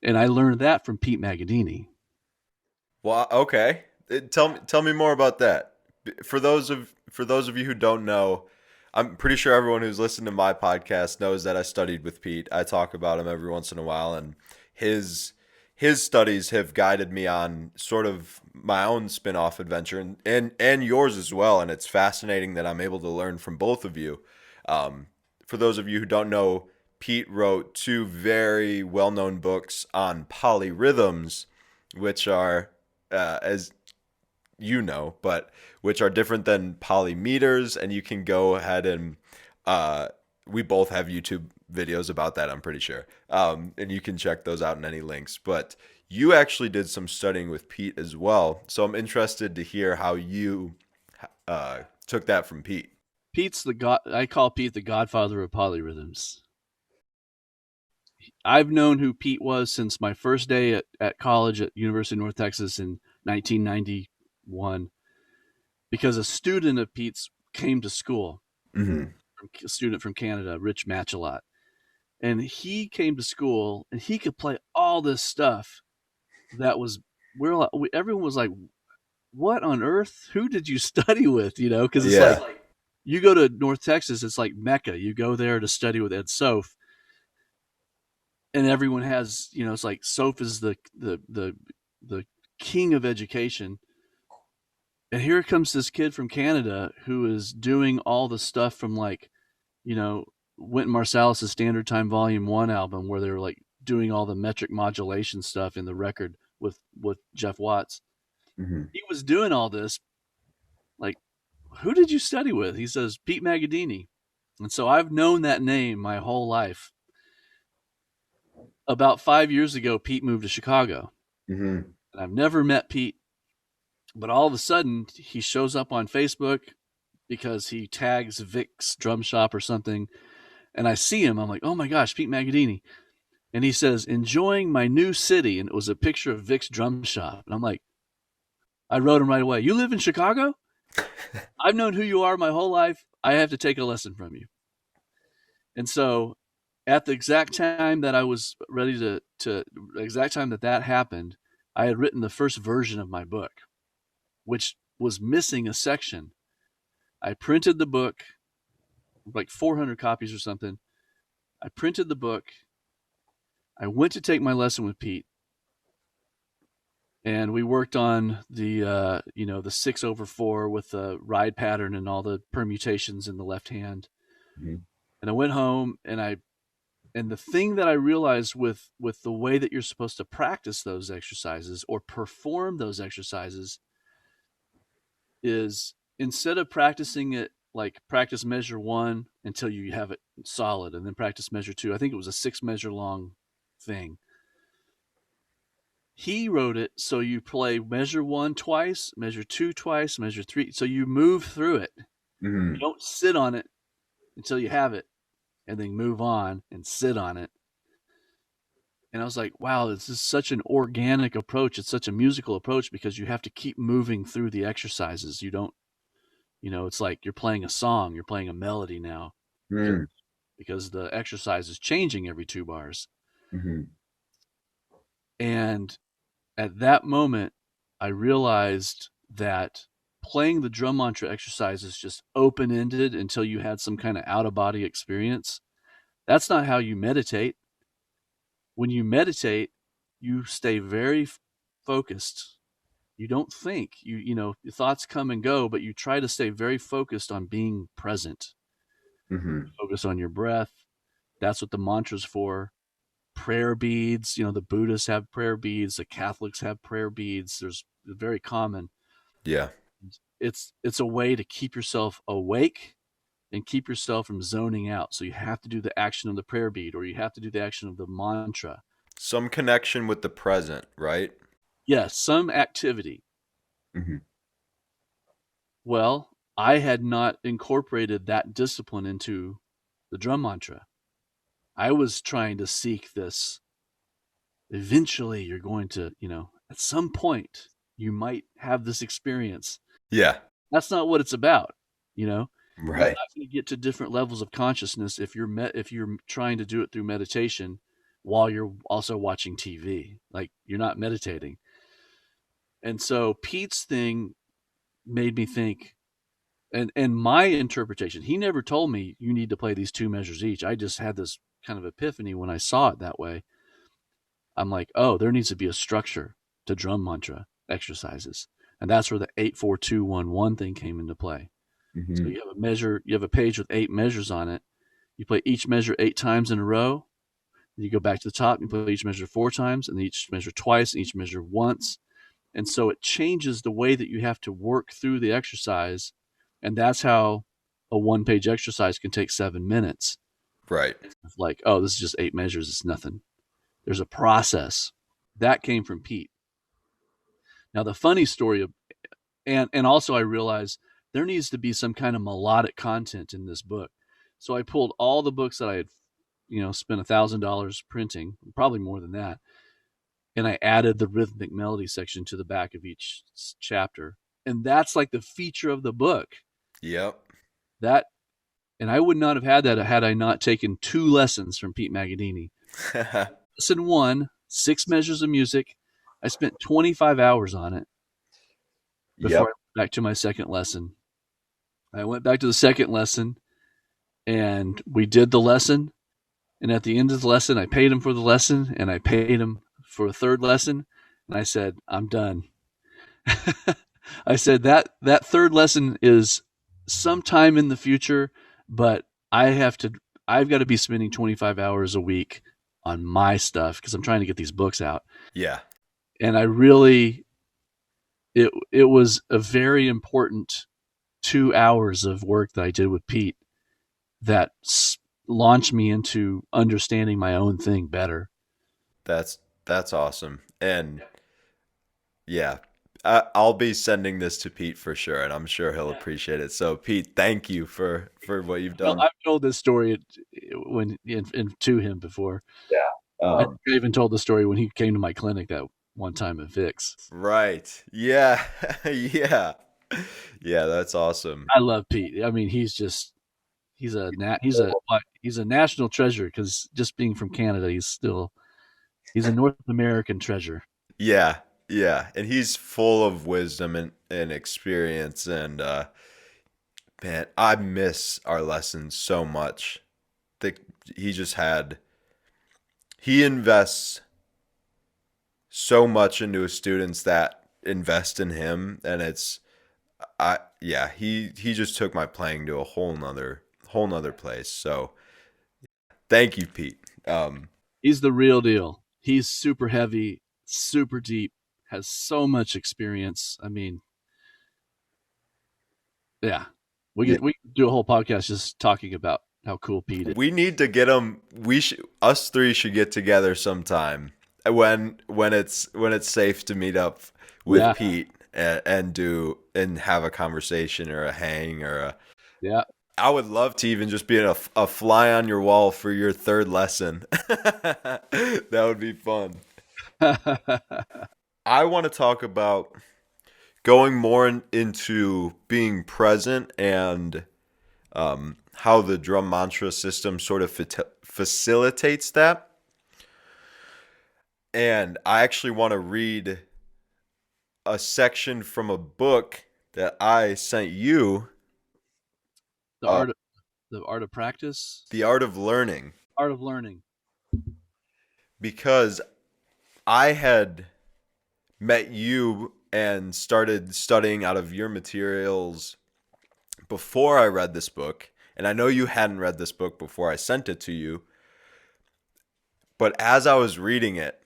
And I learned that from Pete Magadini. Well, okay. Tell me more about that. For those of you who don't know, I'm pretty sure everyone who's listened to my podcast knows that I studied with Pete. I talk about him every once in a while, and his his studies have guided me on sort of my own spin-off adventure, and yours as well. And it's fascinating that I'm able to learn from both of you. Um, for those of you who don't know, Pete wrote two very well-known books on polyrhythms, which are as you know, but which are different than polymeters. And you can go ahead and uh, we both have YouTube videos about that, I'm pretty sure. And you can check those out in any links. But you actually did some studying with Pete as well. So I'm interested to hear how you took that from Pete. Pete's the god. I call Pete the godfather of polyrhythms. I've known who Pete was since my first day at college at University of North Texas in 1991, because a student of Pete's came to school, Hmm. a student from Canada, Rich Matchalot. And he came to school and he could play all this stuff that was, everyone was like, what on earth? Who did you study with? Because it's like, Yeah. you go to North Texas, it's like Mecca. You go there to study with Ed Soph, and everyone has, it's like Soph is the king of education. And here comes this kid from Canada who is doing all the stuff from, like, Wynton Marsalis' Standard Time Volume 1 album, where they were like doing all the metric modulation stuff in the record with Jeff Watts. Hmm. He was doing all this. Like, who did you study with? He says, Pete Magadini. And so I've known that name my whole life. About 5 years ago, Pete moved to Chicago. Hmm. And I've never met Pete, but all of a sudden he shows up on Facebook because he tags Vic's Drum Shop or something. And I see him. I'm like, oh my gosh, Pete Magadini. And he says, enjoying my new city. And it was a picture of Vic's Drum Shop. And I'm like, I wrote him right away. You live in Chicago? I've known who you are my whole life. I have to take a lesson from you. And so at the exact time that I was ready to the exact time that happened, I had written the first version of my book, which was missing a section. I printed the book, like 400 copies or something. I printed the book. I went to take my lesson with Pete, and we worked on the 6/4 with the ride pattern and all the permutations in the left hand. Hmm. And I went home and I And the thing that I realized with the way that you're supposed to practice those exercises or perform those exercises is, instead of practicing it like practice measure 1 until you have it solid and then practice measure 2, I think it was a 6 measure long thing. He wrote it so you play measure 1 twice, measure 2 twice, measure 3, so you move through it. You Hmm. don't sit on it until you have it and then move on and sit on it. And I was like, wow, this is such an organic approach. It's such a musical approach because you have to keep moving through the exercises. You don't, it's like you're playing a song, you're playing a melody now because Hmm. the exercise is changing every 2 bars. Hmm. And at that moment, I realized that playing the drum mantra exercise is just open ended until you had some kind of out of body experience. That's not how you meditate. When you meditate, you stay very focused. You don't think. Your thoughts come and go, but you try to stay very focused on being present. Hmm. Focus on your breath. That's what the mantra's for. Prayer beads, the Buddhists have prayer beads, the Catholics have prayer beads. There's very common. Yeah. It's a way to keep yourself awake and keep yourself from zoning out. So you have to do the action of the prayer bead, or you have to do the action of the mantra. Some connection with the present, right? Yes, some activity. Hmm. Well, I had not incorporated that discipline into the drum mantra. I was trying to seek this. Eventually, you're going to, at some point, you might have this experience. Yeah. That's not what it's about. You're Right. not going to get to different levels of consciousness if you're trying to do it through meditation while you're also watching TV. Like, you're not meditating. And so Pete's thing made me think, and my interpretation, he never told me you need to play these 2 measures each. I just had this kind of epiphany when I saw it that way. I'm like, oh, there needs to be a structure to drum mantra exercises. And that's where the 8-4-2-1-1 thing came into play. So Hmm. you have a page with 8 measures on it. You play each measure 8 times in a row. Then you go back to the top, you play each measure 4 times, and each measure twice, and each measure once. And so it changes the way that you have to work through the exercise. And that's how a 1-page exercise can take 7 minutes. Right. It's like, oh, this is just 8 measures. It's nothing. There's a process. That came from Pete. Now, the funny story of, and also I realized there needs to be some kind of melodic content in this book. So I pulled all the books that I had, spent $1,000 printing, probably more than that, and I added the rhythmic melody section to the back of each chapter. And that's like the feature of the book. Yep. That, and I would not have had that had I not taken 2 lessons from Pete Magadini. Lesson 1, 6 measures of music. I spent 25 hours on it before I Yep. went back to my second lesson. I went back to the second lesson and we did the lesson. And at the end of the lesson, I paid him for the lesson and I paid him for a third lesson. And I said, I'm done. I said that third lesson is sometime in the future, but I've got to be spending 25 hours a week on my stuff because I'm trying to get these books out. Yeah. And I really, it was a very important 2 hours of work that I did with Pete that launched me into understanding my own thing better. That's awesome. And yeah, I'll be sending this to Pete for sure, and I'm sure he'll appreciate it. So, Pete, thank you for what you've Well, done. I've told this story to him before. Yeah. I even told the story when he came to my clinic that one time at Fix. Right. Yeah. Yeah. Yeah, that's awesome. I love Pete. I mean, he's a national treasure because just being from Canada, he's a North American treasure. Yeah. Yeah. And he's full of wisdom and experience. And man, I miss our lessons so much. The, he just had, he invests so much into his students that invest in him. And yeah, he just took my playing to a whole nother place. So thank you, Pete. He's the real deal. He's super heavy, super deep, has so much experience. I mean, yeah, Yeah. we could do a whole podcast just talking about how cool Pete is. We need to get him. Us three should get together sometime when it's safe to meet up with Yeah, Pete and have a conversation or a hang or a. yeah. I would love to even just be a fly on your wall for your third lesson. That would be fun. I want to talk about going more into being present and how the drum mantra system sort of facilitates that. And I actually want to read a section from a book that I sent you, the uh, art, the art of practice, The Art of Learning, art of learning. because I had met you and started studying out of your materials before I read this book. And I know you hadn't read this book before I sent it to you. But as I was reading it,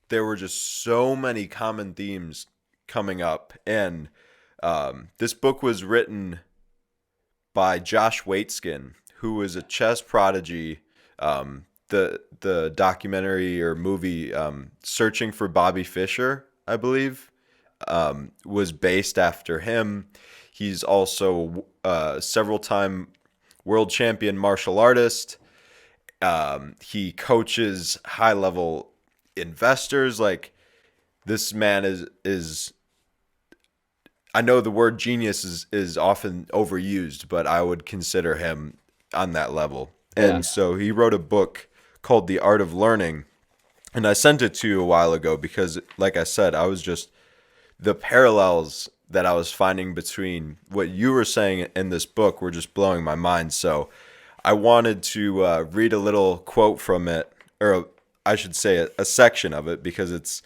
there were just so many common themes coming up. And this book was written by Josh Waitzkin, who was a chess prodigy. The documentary or movie Searching for Bobby Fischer, I believe, was based after him. He's also a several-time world champion martial artist. He coaches high-level investors. Like, this man is I know the word genius is often overused, but I would consider him on that level. Yeah, And so he wrote a book called The Art of Learning. And I sent it to you a while ago because, like I said, I was just the parallels that I was finding between what you were saying in this book were just blowing my mind. So I wanted to read a little quote from it, or I should say a section of it, because it's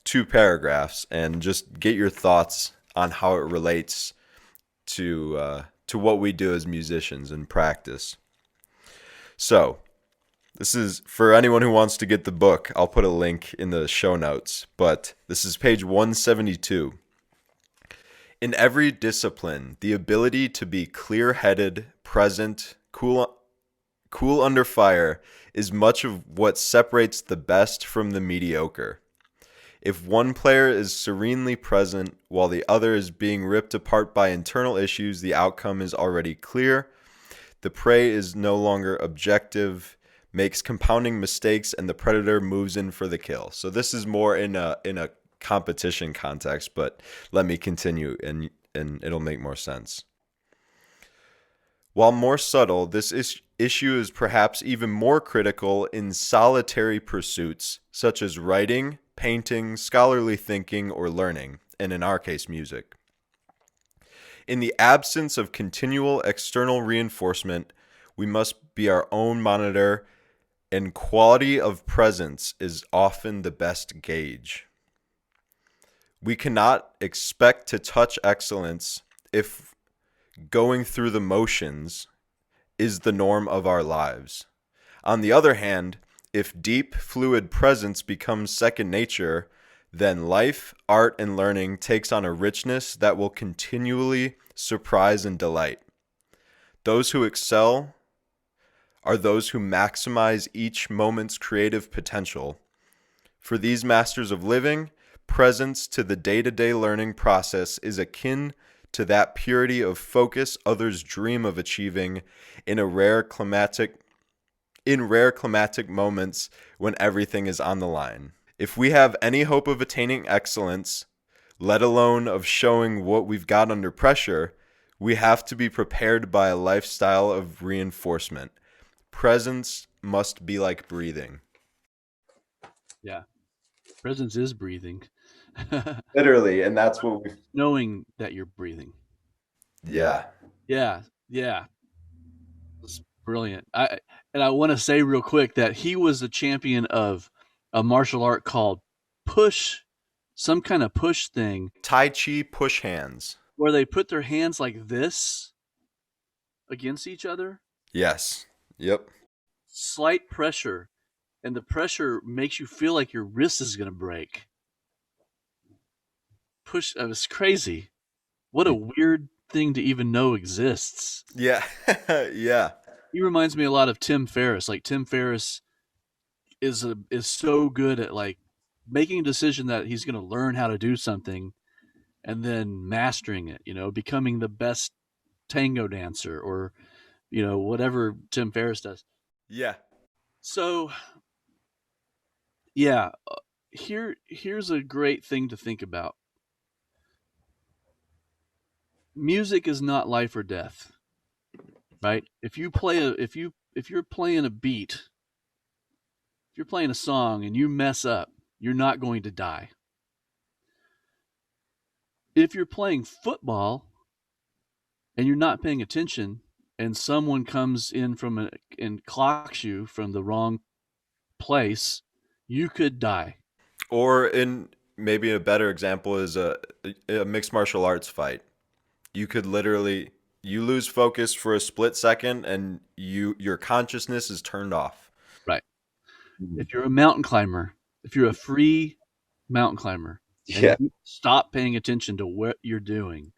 two paragraphs, and just get your thoughts on how it relates to what we do as musicians in practice. So this is for anyone who wants to get the book. I'll put a link in the show notes, but this is page 172. In every discipline, the ability to be clear-headed, present, cool under fire is much of what separates the best from the mediocre. If one player is serenely present while the other is being ripped apart by internal issues, the outcome is already clear. The prey is no longer objective, makes compounding mistakes, and the predator moves in for the kill. So this is more in a competition context, but let me continue and it'll make more sense. While more subtle, this issue is perhaps even more critical in solitary pursuits such as writing, painting, scholarly thinking, or learning, and in our case, music. In the absence of continual external reinforcement, we must be our own monitor, and quality of presence is often the best gauge. We cannot expect to touch excellence if going through the motions is the norm of our lives. On the other hand, if deep, fluid presence becomes second nature, then life, art, and learning takes on a richness that will continually surprise and delight. Those who excel are those who maximize each moment's creative potential. For these masters of living, presence to the day-to-day learning process is akin to that purity of focus others dream of achieving in rare climatic moments when everything is on the line. If we have any hope of attaining excellence, let alone of showing what we've got under pressure, we have to be prepared by a lifestyle of reinforcement. Presence must be like breathing. yeah. Presence is breathing. Literally, and that's what we. Knowing that you're breathing. Yeah. Yeah, yeah. It's brilliant. I want to say real quick that he was a champion of a martial art called push, some kind of push thing Tai Chi push hands. where they put their hands like this against each other. Yes. Yep. slight pressure, and the pressure makes you feel like your wrist is going to break. It was crazy. What a weird thing to even know exists. Yeah. Yeah. He reminds me a lot of Tim Ferriss. Like Tim Ferriss is so good at like making a decision that he's going to learn how to do something and then mastering it, becoming the best tango dancer or, whatever Tim Ferriss does. Yeah. So, yeah, here's a great thing to think about. Music is not life or death, right? If you're playing a beat, if you're playing a song and you mess up, you're not going to die. If you're playing football and you're not paying attention and someone comes in and clocks you from the wrong place, you could die. Or in maybe a better example is a mixed martial arts fight. You could literally you lose focus for a split second and your consciousness is turned off. Right. If you're a mountain climber, if you're a free mountain climber and Yeah. you stop paying attention to what you're doing,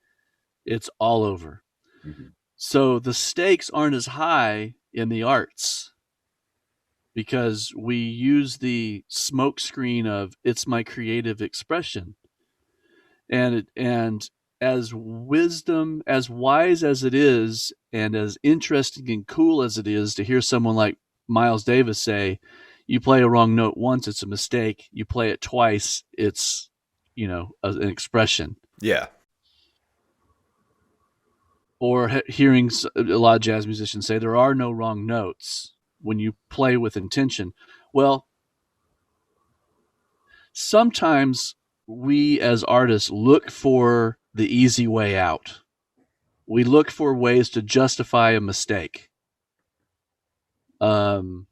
it's all over. Mhm. So the stakes aren't as high in the arts because we use the smoke screen of it's my creative expression. And as wise as it is, and as interesting and cool as it is to hear someone like Miles Davis say, you play a wrong note once, it's a mistake. You play it twice, it's, an expression. Yeah. Or hearing a lot of jazz musicians say there are no wrong notes when you play with intention. Well, sometimes we as artists look for the easy way out. We look for ways to justify a mistake. And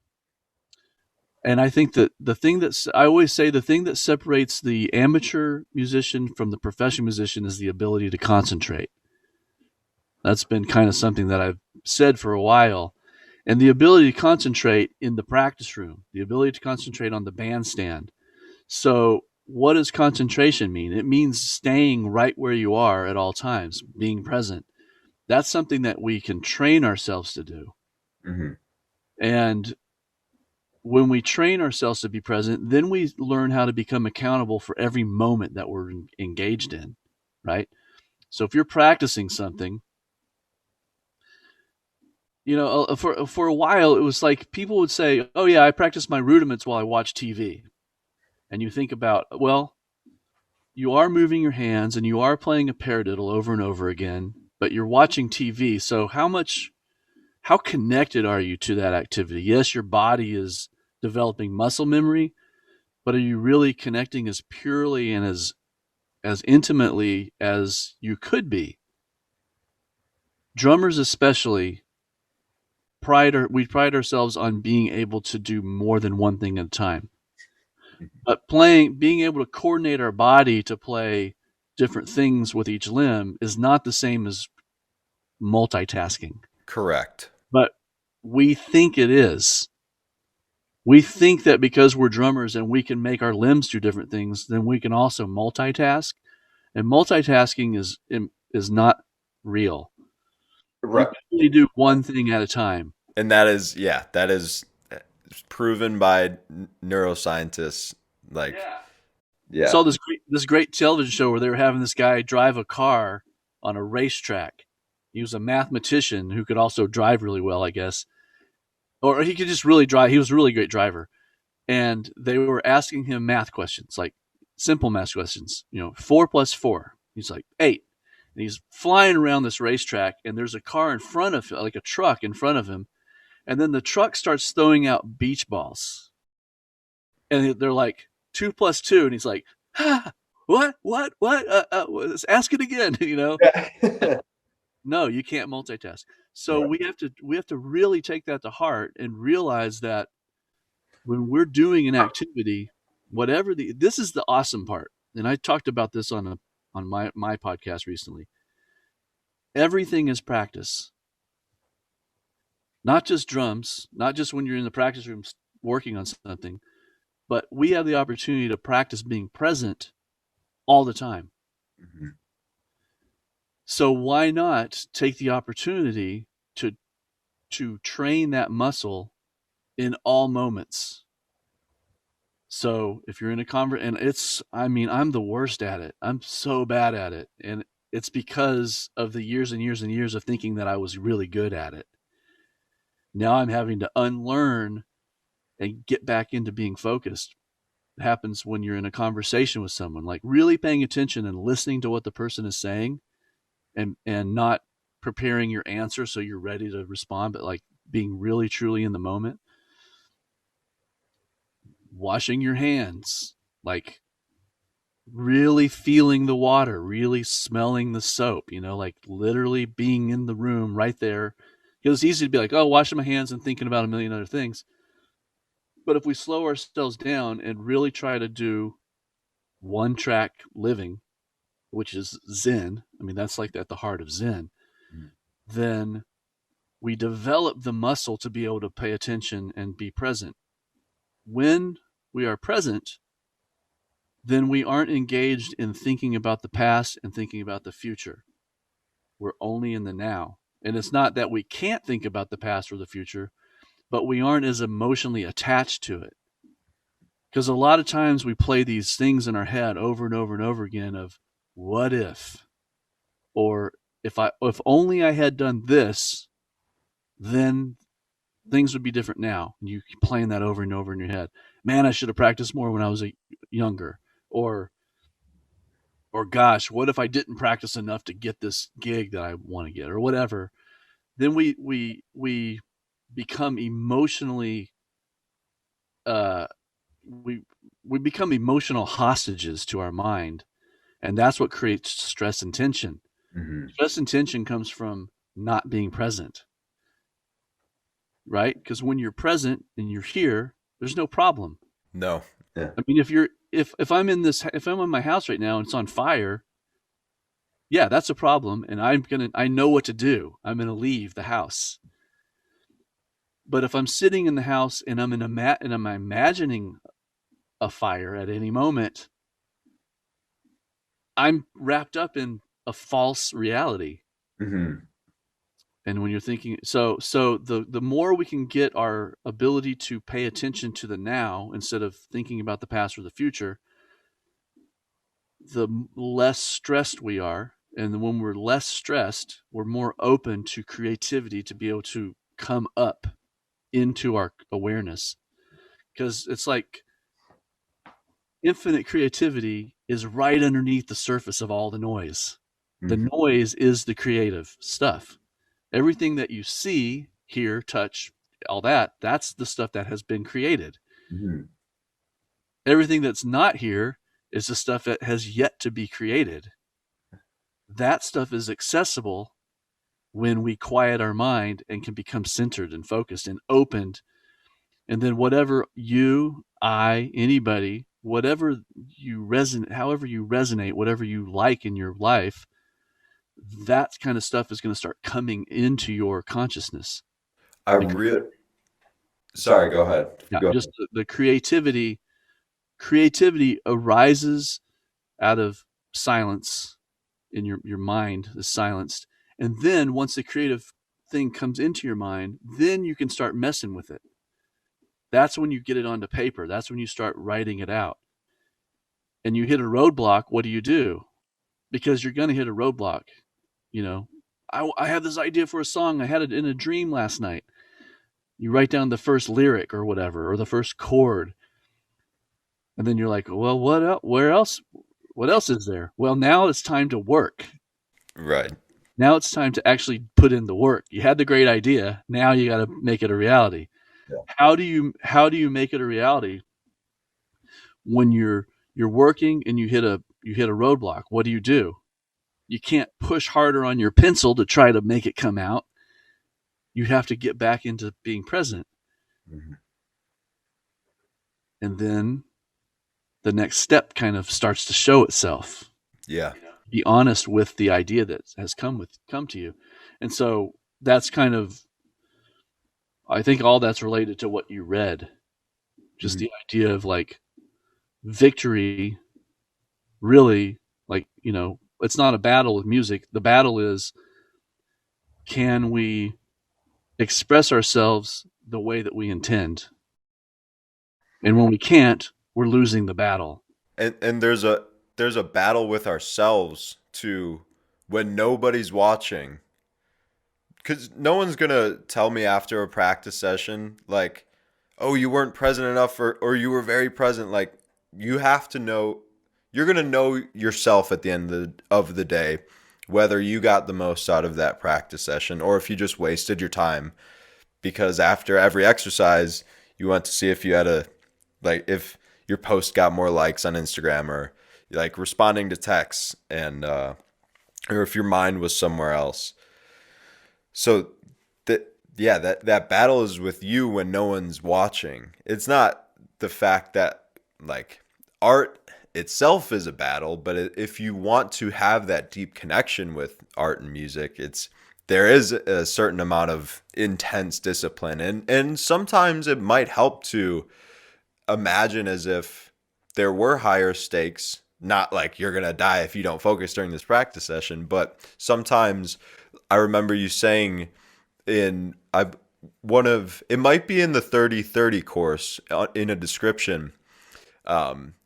I think that I always say the thing that separates the amateur musician from the professional musician is the ability to concentrate. That's been kind of something that I've said for a while. And the ability to concentrate in the practice room, the ability to concentrate on the bandstand. So, what does concentration mean? It means staying right where you are at all times, being present. That's something that we can train ourselves to do. Mm-hmm. And when we train ourselves to be present, then we learn how to become accountable for every moment that we're engaged in, right? So if you're practicing something, for a while, it was like people would say, oh, yeah, I practice my rudiments while I watch TV. And you think about, well, you are moving your hands and you are playing a paradiddle over and over again, but you're watching TV. So how connected are you to that activity? Yes, your body is developing muscle memory, but are you really connecting as purely and as intimately as you could be? Drummers especially we pride ourselves on being able to do more than one thing at a time. But being able to coordinate our body to play different things with each limb is not the same as multitasking. Correct. But we think it is. We think that because we're drummers and we can make our limbs do different things, then we can also multitask. And multitasking is not real. Right. You can only do one thing at a time. And that is proven by neuroscientists. Like, Yeah. I saw this great television show where they were having this guy drive a car on a racetrack. He was a mathematician who could also drive really well, I guess. Or he could just really drive. He was a really great driver. And they were asking him math questions, like simple math questions. 4 + 4. He's like, 8. And he's flying around this racetrack, and there's a car in front of him, like a truck in front of him. And then the truck starts throwing out beach balls. And they're like, 2 + 2. And he's like, what? Ask it again, Yeah. No, you can't multitask. So we have to really take that to heart and realize that when we're doing an activity, this is the awesome part. And I talked about this on my podcast recently. Everything is practice. not just drums, not just when you're in the practice room working on something, but we have the opportunity to practice being present all the time. Mm-hmm. So why not take the opportunity to train that muscle in all moments? So if you're in a and I'm the worst at it. I'm so bad at it. And it's because of the years and years and years of thinking that I was really good at it. Now I'm having to unlearn and get back into being focused. It happens when you're in a conversation with someone, like really paying attention and listening to what the person is saying, and not preparing your answer so you're ready to respond, but like being really truly in the moment. Washing your hands, like really feeling the water, really smelling the soap, like literally being in the room right there. It's easy to be like, oh, washing my hands and thinking about a million other things. But if we slow ourselves down and really try to do one track living, which is Zen, I mean, that's like at the heart of Zen, then we develop the muscle to be able to pay attention and be present. When we are present, then we aren't engaged in thinking about the past and thinking about the future. We're only in the now. And it's not that we can't think about the past or the future, but we aren't as emotionally attached to it. Because a lot of times we play these things in our head over and over and over again of what if, or if only I had done this, then things would be different now. And you keep playing that over and over in your head. Man, I should have practiced more when I was younger. Or gosh, what if I didn't practice enough to get this gig that I want to get, or whatever. Then we become emotionally we become emotional hostages to our mind, and that's what creates stress and tension. Mm-hmm. Stress and tension comes from not being present, right? Because when you're present and you're here, there's no problem. No. Yeah. I mean, if I'm in my house right now and it's on fire, yeah, that's a problem, and I know what to do. I'm gonna leave the house. But if I'm sitting in the house and I'm imagining a fire at any moment, I'm wrapped up in a false reality. Mm-hmm. And when you're thinking, so the more we can get our ability to pay attention to the now instead of thinking about the past or the future, the less stressed we are. And when we're less stressed, we're more open to creativity to be able to come up into our awareness. Because it's like infinite creativity is right underneath the surface of all the noise. The noise is the creative stuff. Everything that you see, hear, touch, all that's the stuff that has been created. Mm-hmm. Everything that's not here is the stuff that has yet to be created. That stuff is accessible when we quiet our mind and can become centered and focused and opened. And then whatever you, I, anybody, whatever you resonate, however you resonate, whatever you like in your life, that kind of stuff is going to start coming into your consciousness. Sorry, go ahead. Yeah, Go just ahead. the creativity arises out of silence in your mind is silenced. And then once the creative thing comes into your mind, then you can start messing with it. That's when you get it onto paper. That's when you start writing it out. And you hit a roadblock, what do? Because you're going to hit a roadblock. I have this idea for a song. I had it in a dream last night. You write down the first lyric or whatever, or the first chord. And then you're like, well, what else is there? Well, now it's time to work. Right. Now it's time to actually put in the work. You had the great idea. Now you got to make it a reality. Yeah. How do you make it a reality when you're working and you hit a roadblock? What do? You can't push harder on your pencil to try to make it come out. You have to get back into being present. Mm-hmm. And then the next step kind of starts to show itself. Yeah. Be honest with the idea that has come to you. And so that's kind of I think all that's related to what you read. Just Mhm. the idea of like victory, really, like, it's not a battle with music. The battle is, can we express ourselves the way that we intend? And when we can't, we're losing the battle. And there's a battle with ourselves too when nobody's watching, because no one's gonna tell me after a practice session like, oh, you weren't present enough, or you were very present. Like, you have to know, you're gonna know yourself at the end of the day whether you got the most out of that practice session or if you just wasted your time, because after every exercise you want to see if you had a, like, if your post got more likes on Instagram, or like responding to texts, and or if your mind was somewhere else. So that, yeah, that battle is with you when no one's watching. It's not the fact that, like, art itself is a battle, but if you want to have that deep connection with art and music, it's, there is a certain amount of intense discipline, and sometimes it might help to imagine as if there were higher stakes, not like you're going to die if you don't focus during this practice session, but sometimes I remember you saying in, I one of, it might be in the 30-30 course, in a description,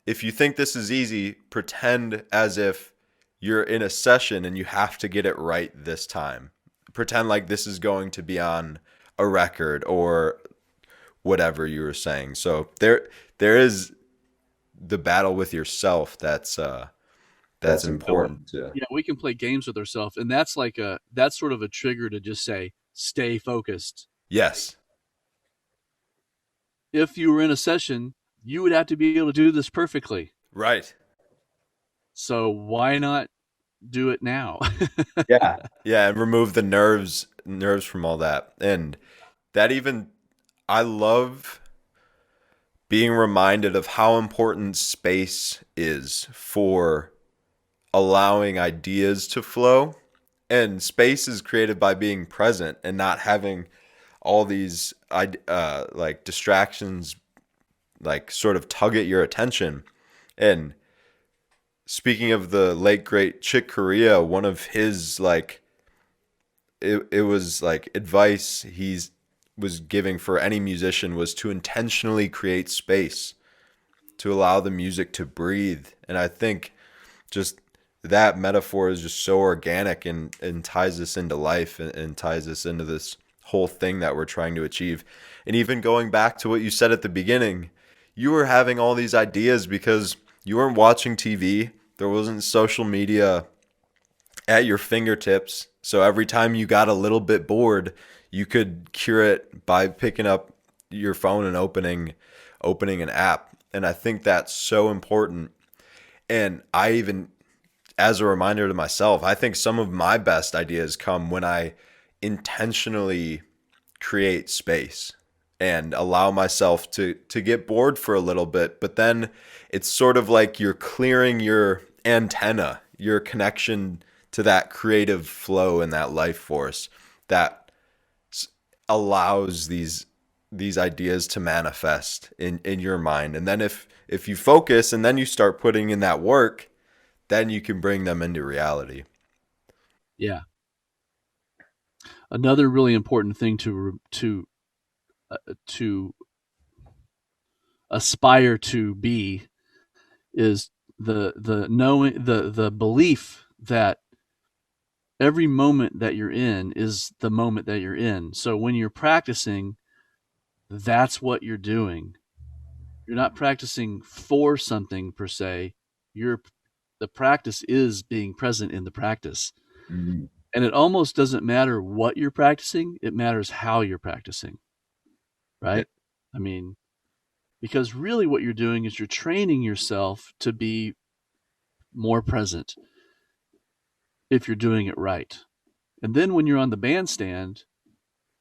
if you think this is easy, pretend as if you're in a session and you have to get it right this time. Pretend like this is going to be on a record or whatever you were saying. So there is the battle with yourself that's That's important. important too. Yeah, we can play games with ourselves, and that's sort of a trigger to just say, stay focused. Yes. If you were in a session, you would have to be able to do this perfectly. Right. So why not do it now? Yeah. Yeah, and remove the nerves from all that. And that even, I love being reminded of how important space is for allowing ideas to flow. And space is created by being present and not having all these like distractions, like, sort of tug at your attention. And speaking of the late great Chick Corea, one of his, like, it was like advice he's was giving for any musician was to intentionally create space to allow the music to breathe. And I think just that metaphor is just so organic, and ties us into life, and ties us into this whole thing that we're trying to achieve. And even going back to what you said at the beginning, you were having all these ideas because you weren't watching TV. There wasn't social media at your fingertips. So every time you got a little bit bored, you could cure it by picking up your phone and opening an app. And I think that's so important. And I even, as a reminder to myself, I think some of my best ideas come when I intentionally create space and allow myself to get bored for a little bit. But then it's sort of like you're clearing your antenna, your connection to that creative flow and that life force that allows these ideas to manifest in your mind. And then if you focus and then you start putting in that work, then you can bring them into reality. Yeah. Another really important thing to aspire to be is the knowing, the belief that every moment that you're in is the moment that you're in. So when you're practicing, that's what you're doing. You're not practicing for something per se. The practice is being present in the practice. Mhm. And it almost doesn't matter what you're practicing, it matters how you're practicing, right? I mean, because really what you're doing is you're training yourself to be more present if you're doing it right. And then when you're on the bandstand,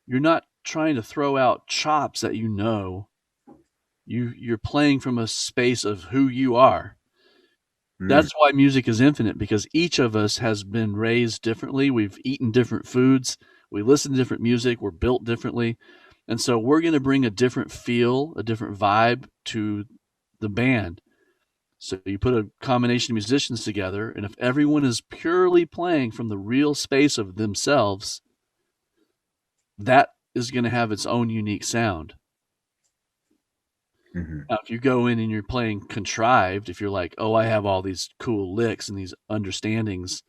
you're not trying to throw out chops that you know. You're playing from a space of who you are. Mhm. That's why music is infinite, because each of us has been raised differently. We've eaten different foods. We listen to different music. We're built differently. And so we're going to bring a different feel, a different vibe to the band. So you put a combination of musicians together, and if everyone is purely playing from the real space of themselves, that is going to have its own unique sound. Mhm. Now, if you go in and you're playing contrived, if you're like, oh, I have all these cool licks and these understandings,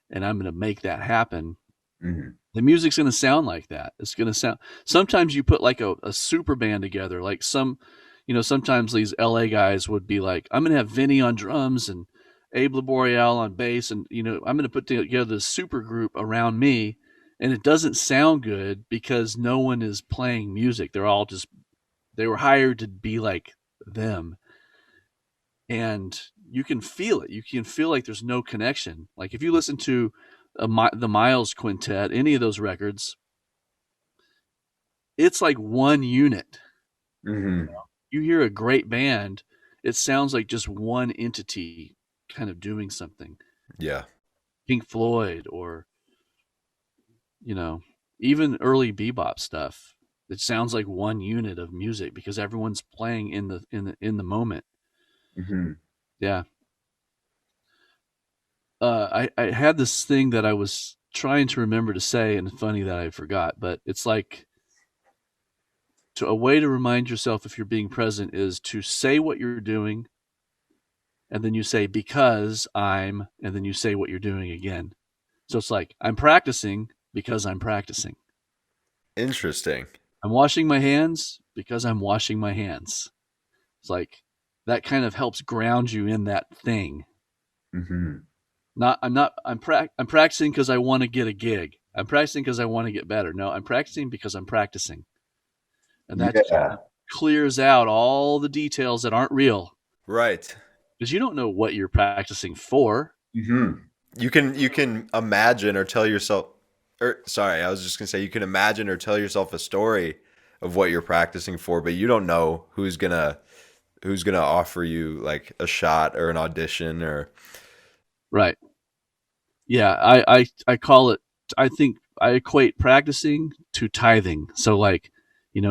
and I'm going to make that happen, Mhm. the music's going to sound like that. It's going to sound. Sometimes you put like a super band together, like sometimes these LA guys would be like, I'm going to have Vinny on drums and Abe Laboriel on bass, and I'm going to put together this super group around me, and it doesn't sound good because no one is playing music. They were hired to be like them, and you can feel it. You can feel like there's no connection. Like if you listen to the Miles Quintet, any of those records, it's like one unit. Mhm. You hear a great band, it sounds like just one entity kind of doing something. Yeah. Pink Floyd, or even early bebop stuff. It sounds like one unit of music because everyone's playing in the moment. Mhm. Yeah. I had this thing that I was trying to remember to say, and funny that I forgot, but it's like a way to remind yourself if you're being present is to say what you're doing, and then you say because I'm, and then you say what you're doing again. So it's like I'm practicing because I'm practicing. Interesting. I'm washing my hands because I'm washing my hands. It's like that kind of helps ground you in that thing. Mhm. I'm practicing because I want to get a gig. I'm practicing because I want to get better. No, I'm practicing because I'm practicing. And that just kind Yeah. of clears out all the details that aren't real Right. because you don't know what you're practicing for. Mhm. You can imagine or tell yourself, or sorry, I was just gonna say you can imagine or tell yourself a story of what you're practicing for, but you don't know who's gonna offer you like a shot or an audition or Right. Yeah, I call it. I think I equate practicing to tithing. So like,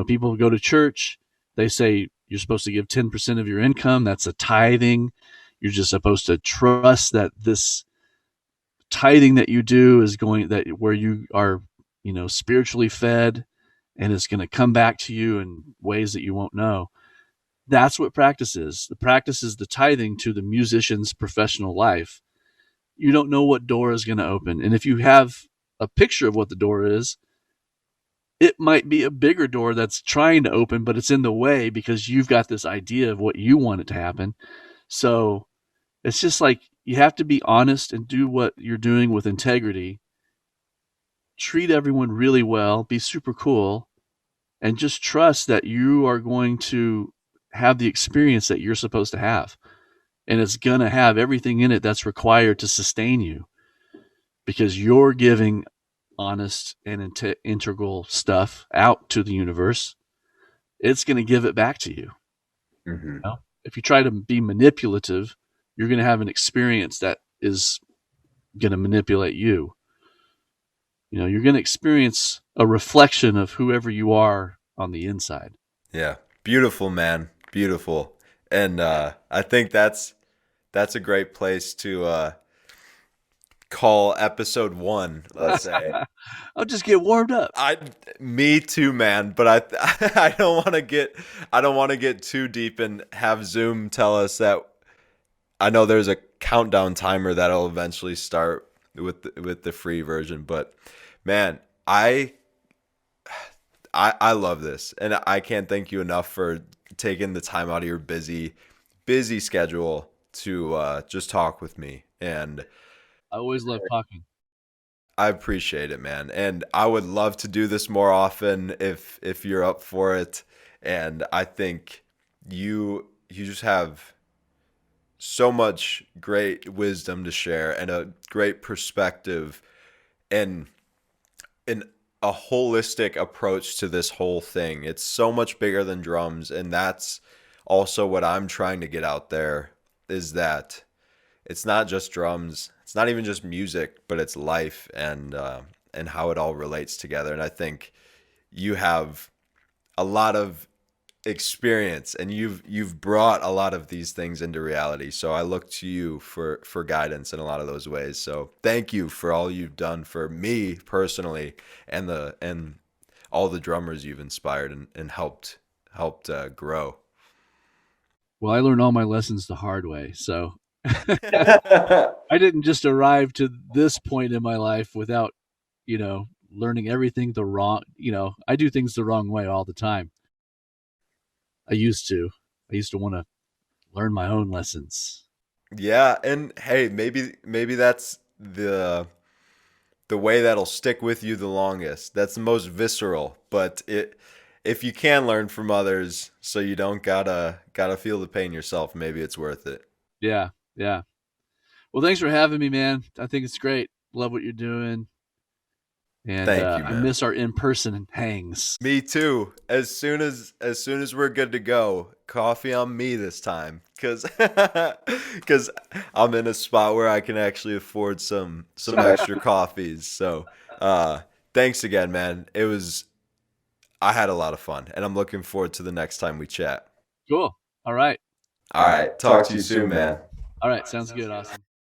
people go to church. They say you're supposed to give 10% of your income. That's a tithing. You're just supposed to trust that this tithing that you do is going that where you are, spiritually fed, and it's going to come back to you in ways that you won't know. That's what practice is. The practice is the tithing to the musician's professional life. You don't know what door is going to open. And if you have a picture of what the door is, it might be a bigger door that's trying to open, but it's in the way because you've got this idea of what you want it to happen. So it's just like you have to be honest and do what you're doing with integrity. Treat everyone really well, be super cool, and just trust that you are going to have the experience that you're supposed to have. And it's going to have everything in it that's required to sustain you because you're giving honest and integral stuff out to the universe. It's going to give it back to you. Mhm. If you try to be manipulative, you're going to have an experience that is going to manipulate you. You're going to experience a reflection of whoever you are on the inside. yeah. Beautiful, man. Beautiful. And I think that's a great place to call episode 1, let's say. I'll just get warmed up. Me too, man. But I don't want to get too deep and have Zoom tell us that. I know there's a countdown timer that'll eventually start with the free version. But man, I love this, and I can't thank you enough for taking the time out of your busy schedule to just talk with me. And I always love talking. I appreciate it, man. And I would love to do this more often if you're up for it. And I think you just have so much great wisdom to share and a great perspective and an a holistic approach to this whole thing. It's so much bigger than drums, and that's also what I'm trying to get out there is that it's not just drums. It's not even just music, but it's life and how it all relates together. And I think you have a lot of experience, and you've brought a lot of these things into reality. So I look to you for guidance in a lot of those ways. So thank you for all you've done for me personally, and all the drummers you've inspired and helped grow. Well, I learned all my lessons the hard way, so I didn't just arrive to this point in my life without, learning everything the wrong. I do things the wrong way all the time. I used to. I used to want to learn my own lessons. Yeah, and hey, maybe that's the way that'll stick with you the longest. That's the most visceral, but if you can learn from others so you don't gotta feel the pain yourself, maybe it's worth it. Yeah, yeah. Well, thanks for having me, man. I think it's great. Love what you're doing, and Thank you, I man. miss our in-person hangs. Me too. As soon as we're good to go, coffee on me this time, cuz I'm in a spot where I can actually afford some extra coffees. So, thanks again, man. I had a lot of fun, and I'm looking forward to the next time we chat. Cool. All right. All right, talk to you soon, man. All right. Sounds good. Awesome.